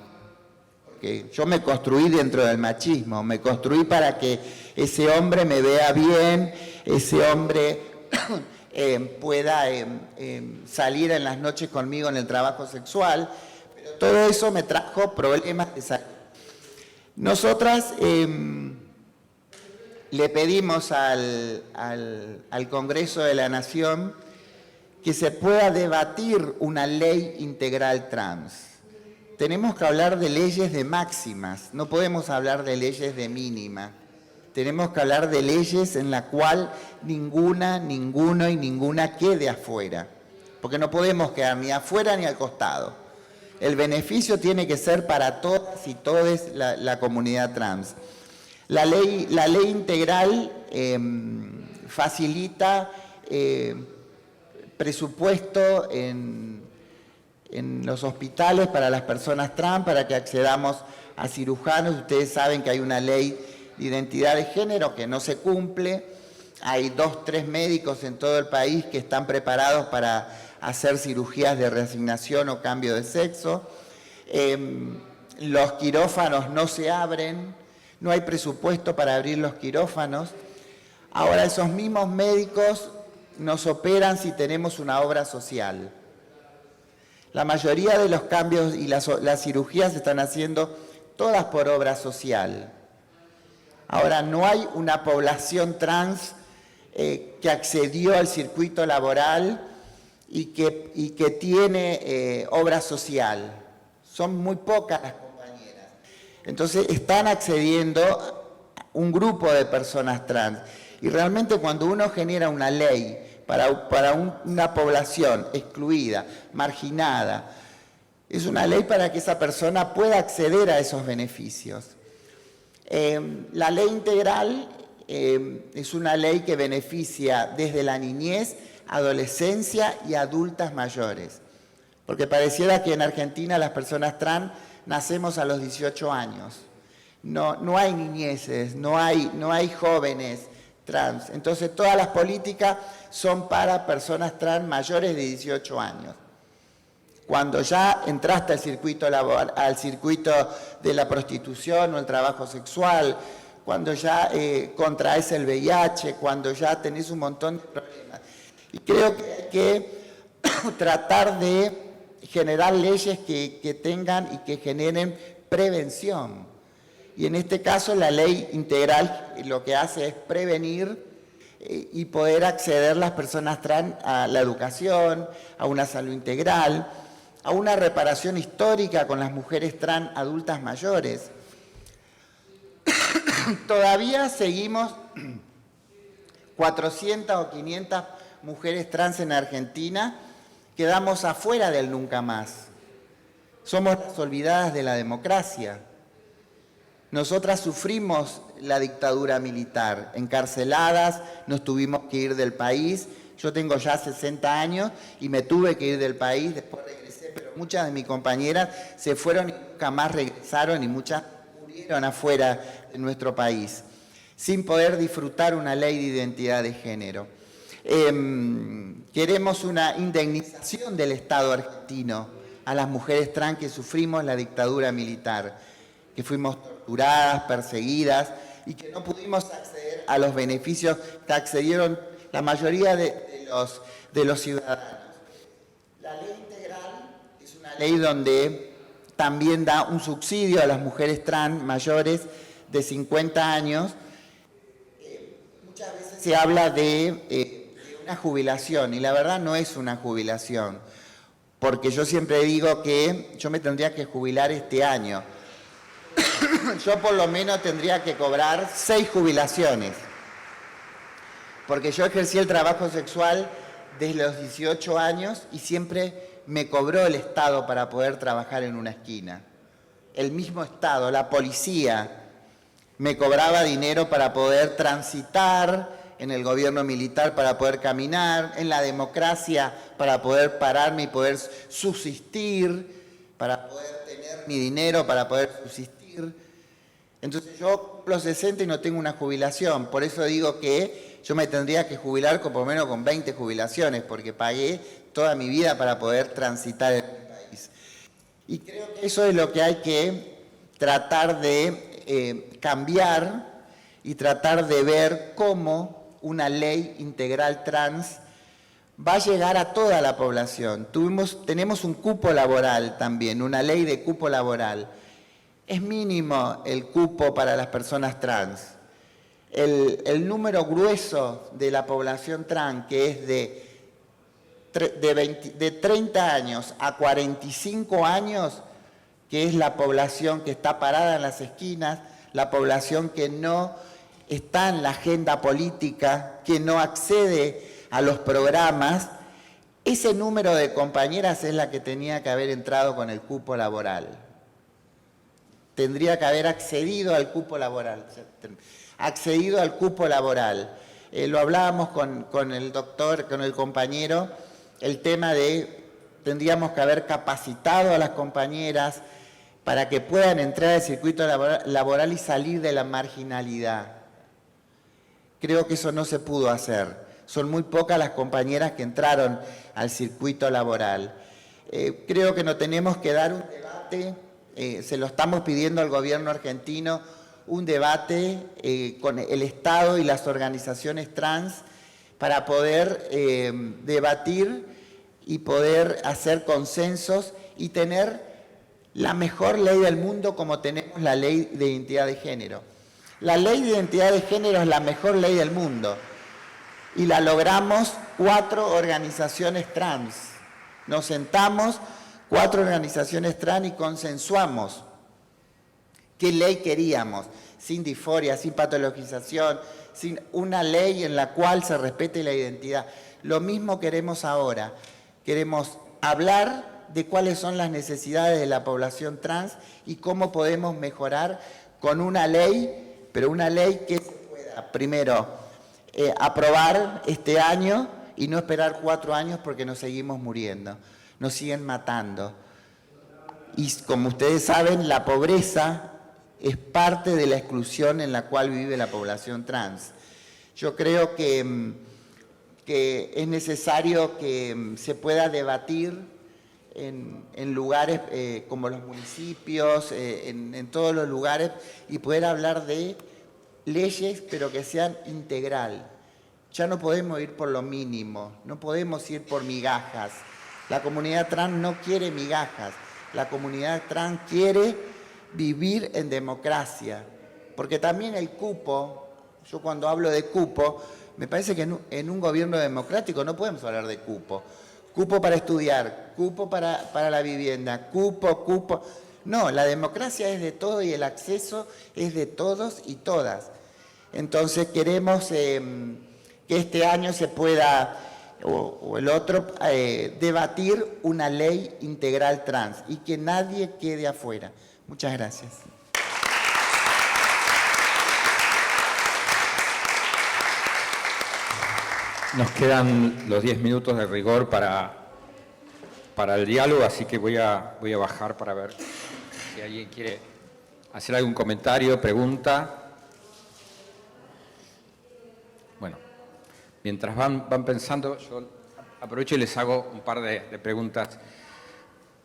[SPEAKER 6] Porque yo me construí dentro del machismo, me construí para que ese hombre me vea bien, ese hombre pueda salir en las noches conmigo en el trabajo sexual, pero todo eso me trajo problemas de salud. Nosotras le pedimos al Congreso de la Nación que se pueda debatir una ley integral trans. Tenemos que hablar de leyes de máximas, no podemos hablar de leyes de mínima. Tenemos que hablar de leyes en la cual ninguna, ninguno y ninguna quede afuera, porque no podemos quedar ni afuera ni al costado. El beneficio tiene que ser para todas y todes la comunidad trans. La ley integral facilita presupuesto en los hospitales para las personas trans, para que accedamos a cirujanos. Ustedes saben que hay una ley de identidad de género que no se cumple. Hay 2, 3 médicos en todo el país que están preparados para hacer cirugías de reasignación o cambio de sexo. Los quirófanos no se abren, no hay presupuesto para abrir los quirófanos. Ahora esos mismos médicos nos operan si tenemos una obra social. La mayoría de los cambios y las cirugías se están haciendo todas por obra social. Ahora, no hay una población trans que accedió al circuito laboral y que tiene obra social. Son muy pocas las compañeras. Entonces, están accediendo un grupo de personas trans. Y realmente cuando uno genera una ley para una población excluida, marginada, es una ley para que esa persona pueda acceder a esos beneficios. La ley integral es una ley que beneficia desde la niñez, adolescencia y adultas mayores. Porque pareciera que en Argentina las personas trans nacemos a los 18 años. No hay niñeces, no hay jóvenes trans. Entonces todas las políticas son para personas trans mayores de 18 años. Cuando ya entraste al circuito laboral, al circuito de la prostitución o el trabajo sexual, cuando ya contraes el VIH, cuando ya tenés un montón de problemas. Y creo que hay que tratar de generar leyes que tengan y que generen prevención. Y en este caso la ley integral lo que hace es prevenir y poder acceder las personas trans a la educación, a una salud integral, a una reparación histórica con las mujeres trans adultas mayores. Todavía seguimos 400 o 500 mujeres trans en Argentina, quedamos afuera del nunca más. Somos las olvidadas de la democracia. Nosotras sufrimos la dictadura militar, encarceladas, nos tuvimos que ir del país. Yo tengo ya 60 años y me tuve que ir del país, después regresé, pero muchas de mis compañeras se fueron y nunca más regresaron y muchas murieron afuera de nuestro país, sin poder disfrutar una ley de identidad de género. Queremos una indemnización del Estado argentino a las mujeres trans que sufrimos la dictadura militar, que fuimos torturadas, perseguidas y que no pudimos acceder a los beneficios que accedieron la mayoría de los ciudadanos. La ley integral es una ley donde también da un subsidio a las mujeres trans mayores de 50 años. Muchas veces se habla de una jubilación y la verdad no es una jubilación, porque yo siempre digo que yo me tendría que jubilar este año. Yo por lo menos tendría que cobrar 6 jubilaciones, porque yo ejercí el trabajo sexual desde los 18 años y siempre me cobró el Estado para poder trabajar en una esquina. El mismo Estado, la policía, me cobraba dinero para poder transitar en el gobierno militar, para poder caminar, en la democracia, para poder pararme y poder subsistir, para poder tener mi dinero, para poder subsistir. Entonces yo cumplo 60 y no tengo una jubilación, por eso digo que yo me tendría que jubilar por lo menos con 20 jubilaciones, porque pagué toda mi vida para poder transitar en el país. Y creo que eso es lo que hay que tratar de cambiar y tratar de ver cómo una ley integral trans va a llegar a toda la población. Tenemos un cupo laboral también, una ley de cupo laboral. Es mínimo el cupo para las personas trans. El número grueso de la población trans, que es de de 30 años a 45 años, que es la población que está parada en las esquinas, la población que no está en la agenda política, que no accede a los programas, ese número de compañeras es la que tenía que haber entrado con el cupo laboral. Tendría que haber accedido al cupo laboral. Lo hablábamos con el doctor, con el compañero, el tema de tendríamos que haber capacitado a las compañeras para que puedan entrar al circuito laboral y salir de la marginalidad. Creo que eso no se pudo hacer. Son muy pocas las compañeras que entraron al circuito laboral. Creo que nos tenemos que dar un debate, se lo estamos pidiendo al gobierno argentino, un debate con el Estado y las organizaciones trans para poder debatir y poder hacer consensos y tener la mejor ley del mundo como tenemos la ley de identidad de género. La ley de identidad de género es la mejor ley del mundo y la logramos 4 organizaciones trans. Nos sentamos 4 organizaciones trans y consensuamos qué ley queríamos, sin disforia, sin patologización, sin una ley en la cual se respete la identidad. Lo mismo queremos ahora. Queremos hablar de cuáles son las necesidades de la población trans y cómo podemos mejorar con una ley, pero una ley que se pueda, primero, aprobar este año y no esperar 4 años porque nos seguimos muriendo, nos siguen matando. Y como ustedes saben, la pobreza es parte de la exclusión en la cual vive la población trans. Yo creo que es necesario que se pueda debatir en lugares como los municipios, en todos los lugares, y poder hablar de leyes, pero que sean integral. Ya no podemos ir por lo mínimo, no podemos ir por migajas. La comunidad trans no quiere migajas, la comunidad trans quiere vivir en democracia, porque también el cupo, yo cuando hablo de cupo, me parece que en un gobierno democrático no podemos hablar de cupo. Cupo para estudiar, cupo para la vivienda, cupo. No, la democracia es de todo y el acceso es de todos y todas. Entonces queremos que este año se pueda, o el otro, debatir una ley integral trans y que nadie quede afuera. Muchas gracias.
[SPEAKER 1] Nos quedan los 10 minutos de rigor para el diálogo, así que voy a bajar para ver si alguien quiere hacer algún comentario, pregunta. Bueno, mientras van pensando, yo aprovecho y les hago un par de preguntas.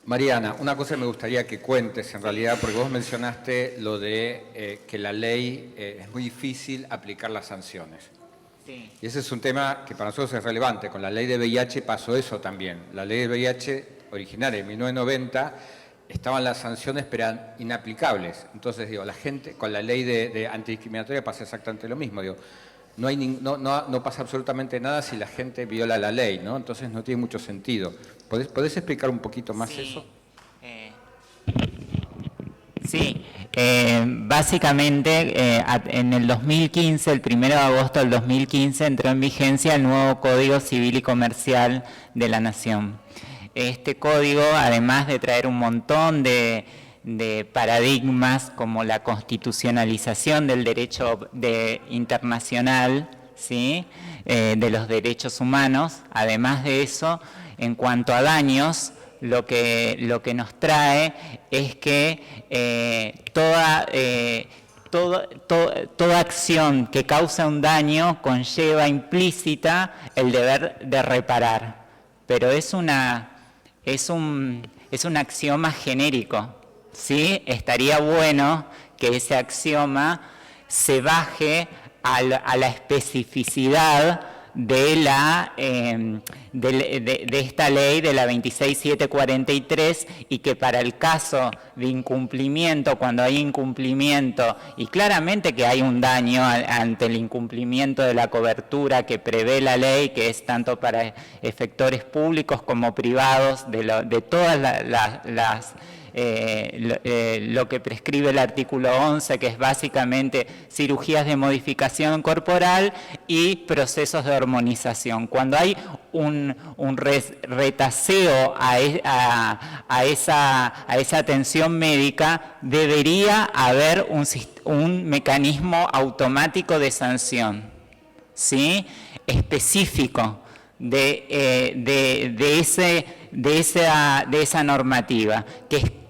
[SPEAKER 1] Mariana, una cosa me gustaría que cuentes en realidad, porque vos mencionaste lo de que la ley es muy difícil aplicar las sanciones.
[SPEAKER 3] Sí.
[SPEAKER 1] Y ese es un tema que para nosotros es relevante. Con la ley de VIH pasó eso también. La ley de VIH originaria en 1990 estaban las sanciones pero eran inaplicables. Entonces, digo, la gente, con la ley de antidiscriminatoria pasa exactamente lo mismo. Digo, no pasa absolutamente nada si la gente viola la ley, ¿no? Entonces no tiene mucho sentido. ¿Podés explicar un poquito más eso?
[SPEAKER 3] Sí, básicamente en el 2015, el 1 de agosto del 2015, entró en vigencia el nuevo Código Civil y Comercial de la Nación. Este código, además de traer un montón de paradigmas como la constitucionalización del derecho internacional, ¿sí? De los derechos humanos, además de eso, en cuanto a daños, lo que nos trae es que toda acción que causa un daño conlleva implícita el deber de reparar, pero es un axioma genérico, ¿sí? Estaría bueno que ese axioma se baje a la especificidad de esta ley de la 26743, y que para el caso de incumplimiento, cuando hay incumplimiento, y claramente que hay un daño ante el incumplimiento de la cobertura que prevé la ley, que es tanto para efectores públicos como privados, de todas lo que prescribe el artículo 11, que es básicamente cirugías de modificación corporal y procesos de hormonización. Cuando hay un retaseo a esa atención médica, debería haber un mecanismo automático de sanción, ¿sí?, específico de esa normativa,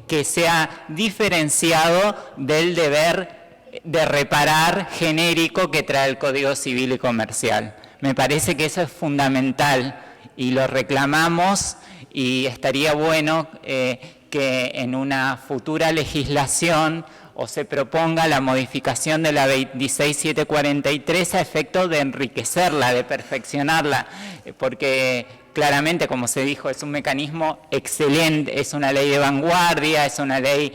[SPEAKER 3] que sea diferenciado del deber de reparar genérico que trae el Código Civil y Comercial. Me parece que eso es fundamental y lo reclamamos, y estaría bueno que en una futura legislación o se proponga la modificación de la 26743 a efecto de enriquecerla, de perfeccionarla, porque claramente, como se dijo, es un mecanismo excelente, es una ley de vanguardia, es una ley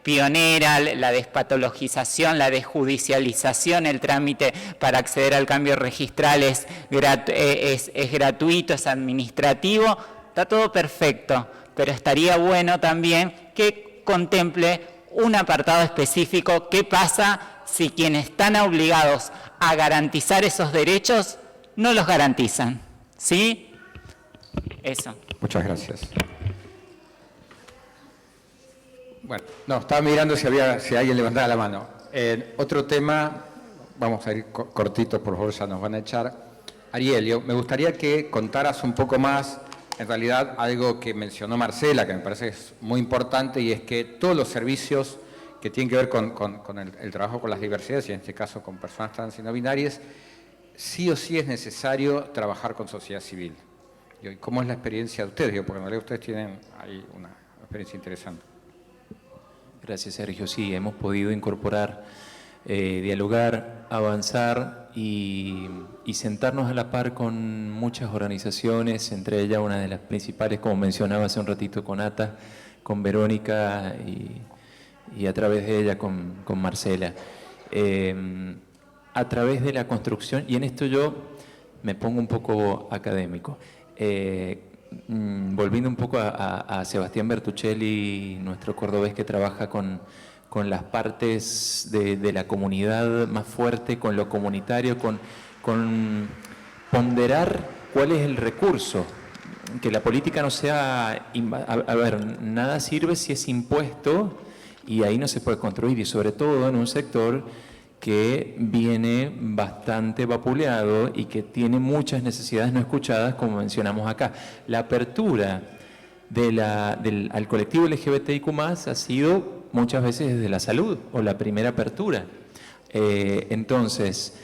[SPEAKER 3] pionera, la despatologización, la desjudicialización, el trámite para acceder al cambio registral es gratuito, es administrativo, está todo perfecto, pero estaría bueno también que contemple un apartado específico. ¿Qué pasa si quienes están obligados a garantizar esos derechos no los garantizan? ¿Sí? Eso.
[SPEAKER 1] Muchas gracias. Bueno, no, estaba mirando si alguien levantaba la mano. Otro tema, vamos a ir cortitos, por favor, ya nos van a echar. Ariel, me gustaría que contaras un poco más, en realidad, algo que mencionó Marcela, que me parece que es muy importante, y es que todos los servicios que tienen que ver con el trabajo con las diversidades, y en este caso con personas trans y no binarias, sí o sí es necesario trabajar con sociedad civil. ¿Y cómo es la experiencia de ustedes? Porque en realidad ustedes tienen ahí una experiencia interesante.
[SPEAKER 4] Gracias, Sergio. Sí, hemos podido incorporar, dialogar, avanzar y sentarnos a la par con muchas organizaciones, entre ellas una de las principales, como mencionaba hace un ratito, con ATA, con Verónica y a través de ella con Marcela. A través de la construcción, y en esto yo me pongo un poco académico, volviendo un poco a Sebastián Bertuccelli, nuestro cordobés que trabaja con las partes de la comunidad más fuerte, con lo comunitario, con ponderar cuál es el recurso, que la política no sea, a ver, nada sirve si es impuesto y ahí no se puede construir, y sobre todo en un sector que viene bastante vapuleado y que tiene muchas necesidades no escuchadas, como mencionamos acá. La apertura al colectivo LGBTIQ+, ha sido muchas veces desde la salud, o la primera apertura. Entonces,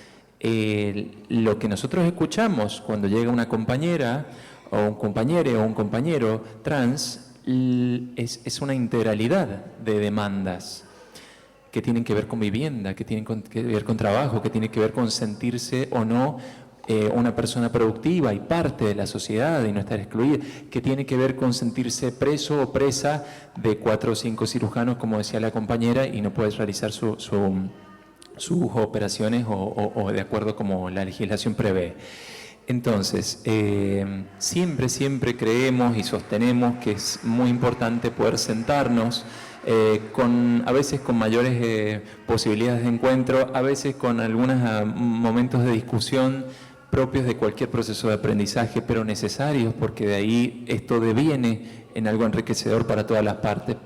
[SPEAKER 4] lo que nosotros escuchamos cuando llega una compañera, o un compañero trans, es una integralidad de demandas que tienen que ver con vivienda, que tienen que ver con trabajo, que tienen que ver con sentirse o no una persona productiva y parte de la sociedad y no estar excluida, que tiene que ver con sentirse preso o presa de 4 o 5 cirujanos, como decía la compañera, y no puedes realizar sus operaciones o de acuerdo como la legislación prevé. Entonces, siempre creemos y sostenemos que es muy importante poder sentarnos, a veces con mayores posibilidades de encuentro, a veces con algunos momentos de discusión propios de cualquier proceso de aprendizaje, pero necesarios, porque de ahí esto deviene en algo enriquecedor para todas las partes,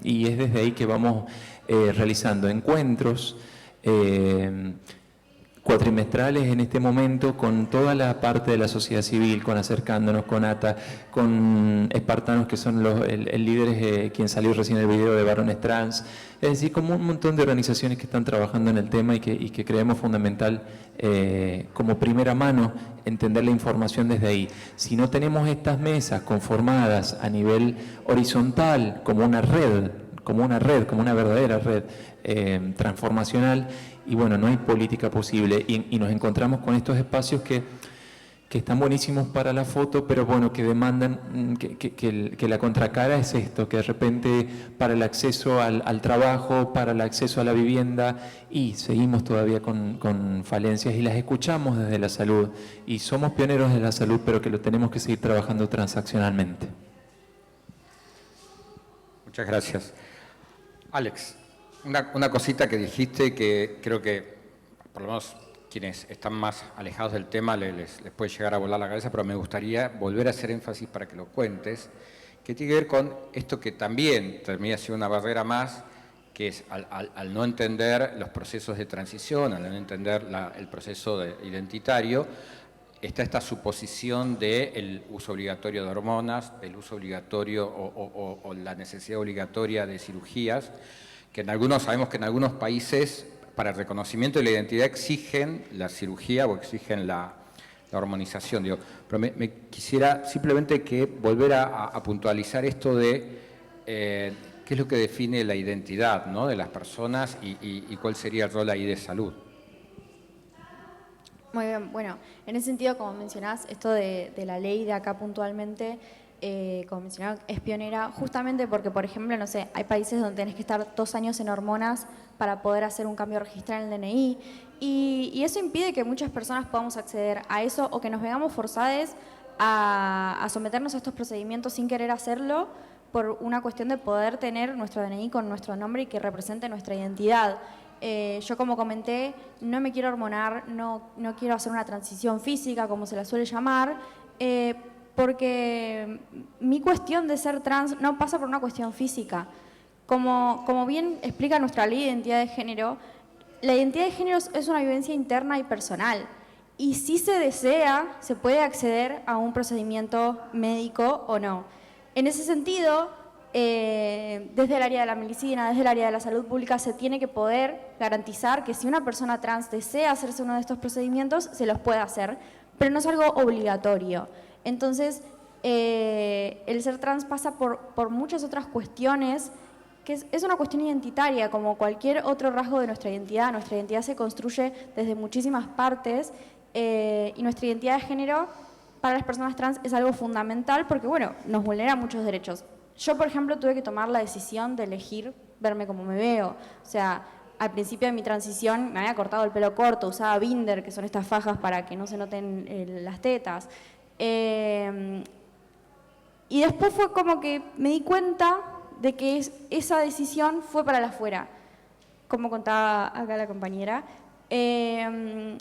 [SPEAKER 4] y es desde ahí que vamos realizando encuentros cuatrimestrales en este momento con toda la parte de la sociedad civil, con Acercándonos, con ATA, con Espartanos, que son el líder, quien salió recién en el video de Varones Trans, es decir, como un montón de organizaciones que están trabajando en el tema y que creemos fundamental como primera mano entender la información desde ahí. Si no tenemos estas mesas conformadas a nivel horizontal como una red, como una verdadera red transformacional, y bueno, no hay política posible y nos encontramos con estos espacios que están buenísimos para la foto, pero bueno, que demandan que la contracara es esto, que de repente para el acceso al trabajo, para el acceso a la vivienda, y seguimos todavía con falencias y las escuchamos desde la salud, y somos pioneros de la salud, pero que lo tenemos que seguir trabajando transaccionalmente.
[SPEAKER 1] Muchas gracias. Alex, una cosita que dijiste que creo que, por lo menos quienes están más alejados del tema les puede llegar a volar la cabeza, pero me gustaría volver a hacer énfasis para que lo cuentes, que tiene que ver con esto que también termina siendo una barrera más, que es al no entender los procesos de transición, al no entender el proceso identitario, está esta suposición del uso obligatorio de hormonas, el uso obligatorio o la necesidad obligatoria de cirugías, que sabemos que en algunos países para el reconocimiento de la identidad exigen la cirugía o exigen la hormonización. Pero me quisiera simplemente volver a puntualizar esto de qué es lo que define la identidad, ¿no?, de las personas y cuál sería el rol ahí de salud.
[SPEAKER 2] Muy bien, bueno, en ese sentido, como mencionás, esto de la ley de acá puntualmente, como mencionaba, es pionera justamente porque, por ejemplo, no sé, hay países donde tenés que estar 2 años en hormonas para poder hacer un cambio registral en el DNI y eso impide que muchas personas podamos acceder a eso o que nos veamos forzadas a someternos a estos procedimientos sin querer hacerlo por una cuestión de poder tener nuestro DNI con nuestro nombre y que represente nuestra identidad. Yo, como comenté, no me quiero hormonar, no quiero hacer una transición física, como se la suele llamar, porque mi cuestión de ser trans no pasa por una cuestión física. Como bien explica nuestra ley de identidad de género, la identidad de género es una vivencia interna y personal. Y si se desea, se puede acceder a un procedimiento médico o no. En ese sentido, desde el área de la medicina, desde el área de la salud pública, se tiene que poder garantizar que si una persona trans desea hacerse uno de estos procedimientos, se los puede hacer, pero no es algo obligatorio. Entonces, el ser trans pasa por muchas otras cuestiones, que es una cuestión identitaria, como cualquier otro rasgo de nuestra identidad. Nuestra identidad se construye desde muchísimas partes y nuestra identidad de género para las personas trans es algo fundamental porque, bueno, nos vulnera muchos derechos. Yo, por ejemplo, tuve que tomar la decisión de elegir verme como me veo. O sea, al principio de mi transición me había cortado el pelo corto, usaba binder, que son estas fajas para que no se noten las tetas. Y después fue como que me di cuenta de que esa decisión fue para el afuera, como contaba acá la compañera, de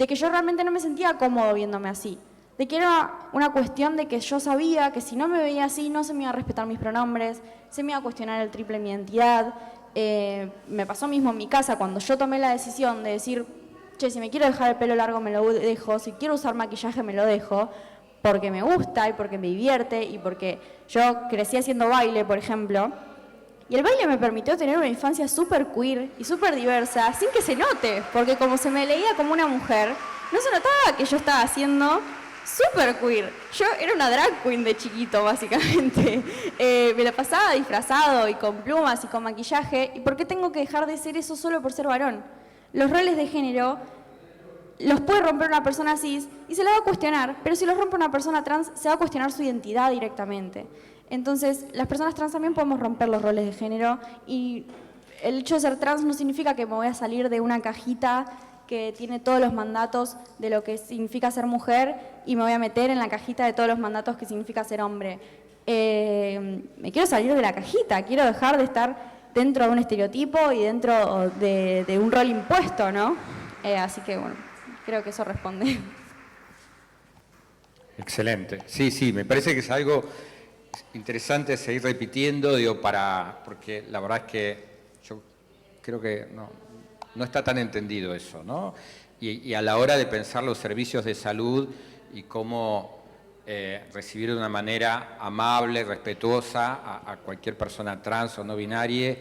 [SPEAKER 2] que yo realmente no me sentía cómodo viéndome así, de que era una cuestión de que yo sabía que si no me veía así no se me iba a respetar mis pronombres, se me iba a cuestionar el triple mi identidad. Me pasó mismo en mi casa cuando yo tomé la decisión de decir, che, si me quiero dejar el pelo largo me lo dejo, si quiero usar maquillaje me lo dejo, porque me gusta y porque me divierte y porque yo crecí haciendo baile, por ejemplo, y el baile me permitió tener una infancia súper queer y súper diversa, sin que se note, porque como se me leía como una mujer, no se notaba que yo estaba haciendo súper queer. Yo era una drag queen de chiquito, básicamente. Me la pasaba disfrazado y con plumas y con maquillaje, ¿y por qué tengo que dejar de ser eso solo por ser varón? Los roles de género los puede romper una persona cis y se la va a cuestionar, pero si los rompe una persona trans, se va a cuestionar su identidad directamente. Entonces, las personas trans también podemos romper los roles de género y el hecho de ser trans no significa que me voy a salir de una cajita que tiene todos los mandatos de lo que significa ser mujer y me voy a meter en la cajita de todos los mandatos que significa ser hombre. Me quiero salir de la cajita, quiero dejar de estar dentro de un estereotipo y dentro de un rol impuesto, ¿no? Así que, bueno, creo que eso responde.
[SPEAKER 1] Excelente. Sí, me parece que es algo interesante seguir repitiendo, porque la verdad es que yo creo que no está tan entendido eso, ¿no? Y a la hora de pensar los servicios de salud y cómo recibir de una manera amable, respetuosa a cualquier persona trans o no binaria,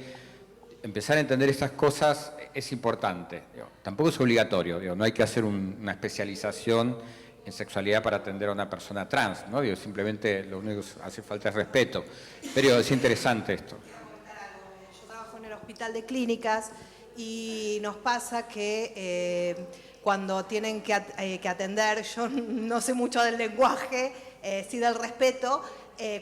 [SPEAKER 1] empezar a entender estas cosas es importante. Tampoco es obligatorio, no hay que hacer una especialización en sexualidad para atender a una persona trans, ¿no? Simplemente lo único que hace falta es respeto. Pero es interesante esto.
[SPEAKER 7] Yo trabajo en el hospital de clínicas y nos pasa que cuando tienen que atender, yo no sé mucho del lenguaje, sí del respeto,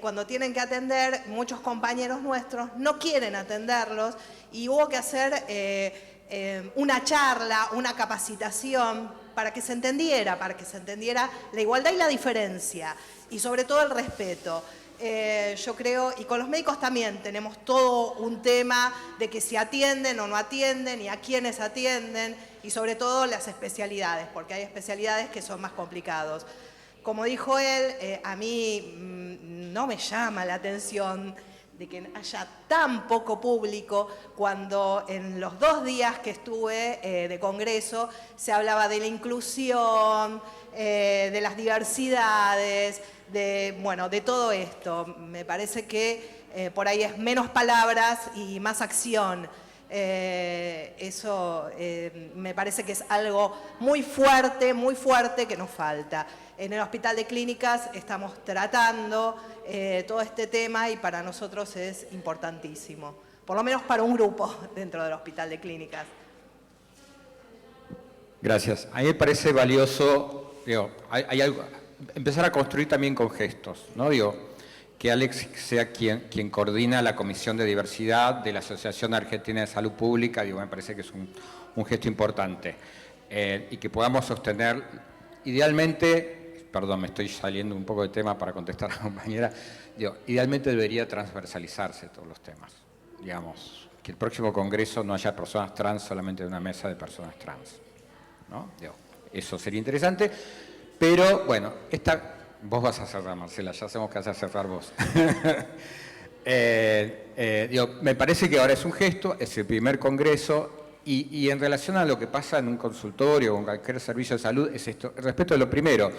[SPEAKER 7] cuando tienen que atender, muchos compañeros nuestros no quieren atenderlos y hubo que hacer una charla, una capacitación para que se entendiera la igualdad y la diferencia y sobre todo el respeto. Yo creo, y con los médicos también tenemos todo un tema de que si atienden o no atienden y a quiénes atienden y sobre todo las especialidades, porque hay especialidades que son más complicados. Como dijo él, a mí no me llama la atención de que haya tan poco público cuando en los 2 días que estuve de congreso se hablaba de la inclusión, de las diversidades, de todo esto. Me parece que por ahí es menos palabras y más acción. Eso me parece que es algo muy fuerte que nos falta. En el Hospital de Clínicas estamos tratando todo este tema y para nosotros es importantísimo, por lo menos para un grupo dentro del Hospital de Clínicas.
[SPEAKER 1] Gracias. A mí me parece valioso, hay algo, empezar a construir también con gestos, ¿no? Que Alex sea quien coordina la Comisión de Diversidad de la Asociación Argentina de Salud Pública, me parece que es un gesto importante. Y que podamos sostener, idealmente, perdón, me estoy saliendo un poco de tema para contestar a la compañera, idealmente debería transversalizarse todos los temas. Digamos, que el próximo congreso no haya personas trans solamente de una mesa de personas trans, ¿no? Eso sería interesante, pero bueno, vos vas a cerrar, Marcela, ya sabemos que vas a cerrar vos. Me parece que ahora es un gesto, es el primer congreso, y en relación a lo que pasa en un consultorio o en cualquier servicio de salud, es esto, respecto a lo primero,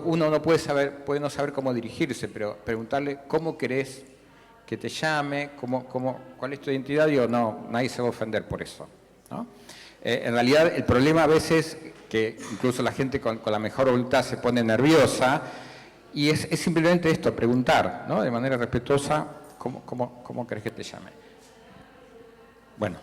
[SPEAKER 1] uno no puede no saber cómo dirigirse, pero preguntarle cómo querés que te llame, cuál es tu identidad, no, nadie se va a ofender por eso, ¿no? En realidad el problema a veces que incluso la gente con la mejor voluntad se pone nerviosa, y es simplemente esto, preguntar, ¿no? De manera respetuosa, ¿cómo querés que te llame? Bueno.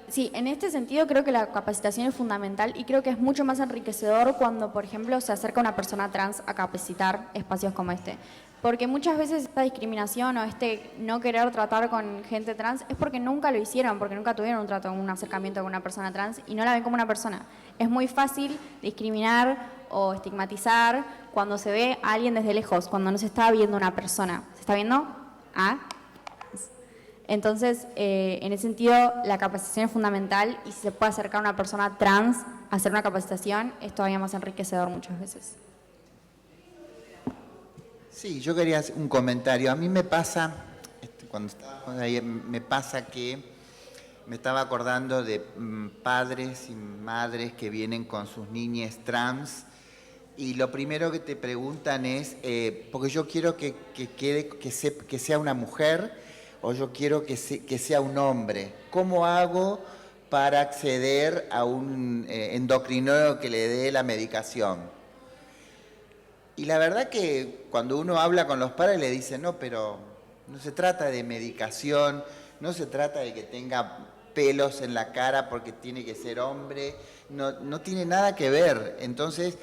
[SPEAKER 2] Sí, en este sentido creo que la capacitación es fundamental y creo que es mucho más enriquecedor cuando, por ejemplo, se acerca una persona trans a capacitar espacios como este. Porque muchas veces esta discriminación o este no querer tratar con gente trans es porque nunca lo hicieron, porque nunca tuvieron un acercamiento con una persona trans y no la ven como una persona. Es muy fácil discriminar o estigmatizar cuando se ve a alguien desde lejos, cuando no se está viendo una persona. ¿Se está viendo? Entonces, en ese sentido, la capacitación es fundamental y si se puede acercar a una persona trans a hacer una capacitación, es todavía más enriquecedor muchas veces.
[SPEAKER 6] Sí, yo quería hacer un comentario. A mí me pasa, cuando estábamos ahí, me pasa que me estaba acordando de padres y madres que vienen con sus niñas trans y lo primero que te preguntan es, porque yo quiero que sea una mujer o yo quiero que sea un hombre. ¿Cómo hago para acceder a un endocrinólogo que le dé la medicación? Y la verdad que cuando uno habla con los padres le dicen, no, pero no se trata de medicación, no se trata de que tenga pelos en la cara porque tiene que ser hombre, no tiene nada que ver. Entonces,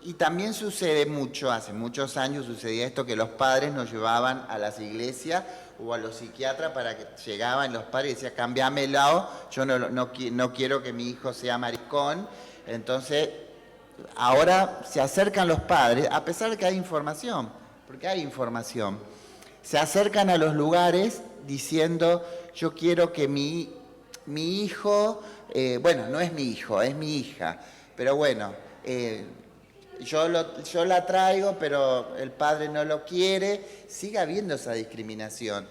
[SPEAKER 6] y también sucede mucho, hace muchos años sucedía esto, que los padres nos llevaban a las iglesias o a los psiquiatras para que llegaban los padres y decían, cambiámelo, yo no quiero que mi hijo sea maricón. Entonces, ahora se acercan los padres, a pesar de que hay información, porque hay información, se acercan a los lugares diciendo, yo quiero que mi hijo, bueno, no es mi hijo, es mi hija, pero bueno, yo la traigo, pero el padre no lo quiere, sigue habiendo esa discriminación.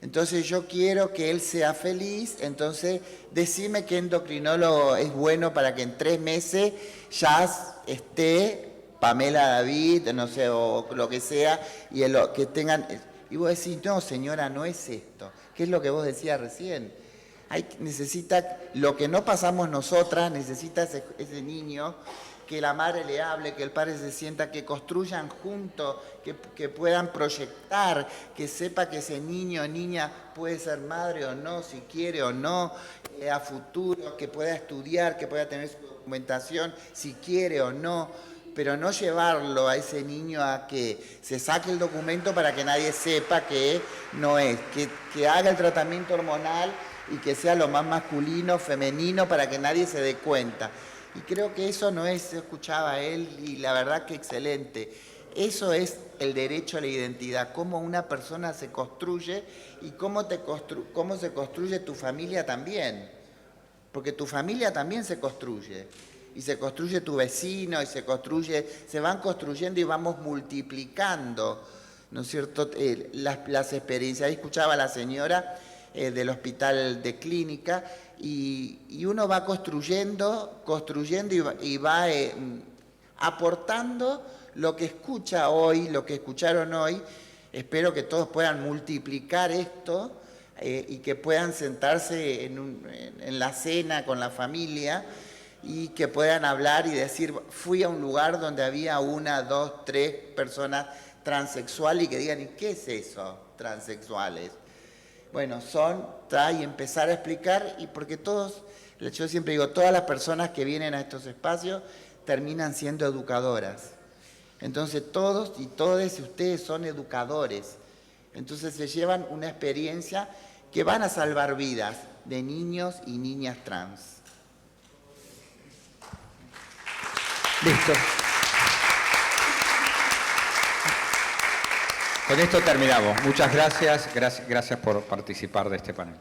[SPEAKER 6] Entonces yo quiero que él sea feliz, entonces decime qué endocrinólogo es bueno para que en 3 meses ya esté Pamela David, no sé, o lo que sea, y que tengan... Y vos decís, no señora, no es esto. ¿Qué es lo que vos decías recién? Necesita, lo que no pasamos nosotras, necesita ese niño que la madre le hable, que el padre se sienta, que construyan juntos, que puedan proyectar, que sepa que ese niño o niña puede ser madre o no, si quiere o no, a futuro, que pueda estudiar, que pueda tener su documentación, si quiere o no, pero no llevarlo a ese niño a que se saque el documento para que nadie sepa que no es, que haga el tratamiento hormonal y que sea lo más masculino, femenino, para que nadie se dé cuenta. Y creo que eso no es, escuchaba a él, y la verdad que excelente. Eso es el derecho a la identidad, cómo una persona se construye y cómo se construye tu familia también. Porque tu familia también se construye. Y se construye tu vecino, y se van construyendo y vamos multiplicando, ¿no es cierto?, las experiencias. Ahí escuchaba a la señora del hospital de clínica, y uno va construyendo y va aportando lo que escucha hoy, lo que escucharon hoy. Espero que todos puedan multiplicar esto y que puedan sentarse en la cena con la familia y que puedan hablar y decir, fui a un lugar donde había 1, 2, 3 personas transexuales, y que digan, ¿y qué es eso, transexuales? Bueno, y empezar a explicar, y porque yo siempre digo, todas las personas que vienen a estos espacios terminan siendo educadoras. Entonces todos y todas ustedes son educadores. Entonces se llevan una experiencia que van a salvar vidas de niños y niñas trans.
[SPEAKER 1] Listo. Con esto terminamos. Muchas gracias. Gracias por participar de este panel.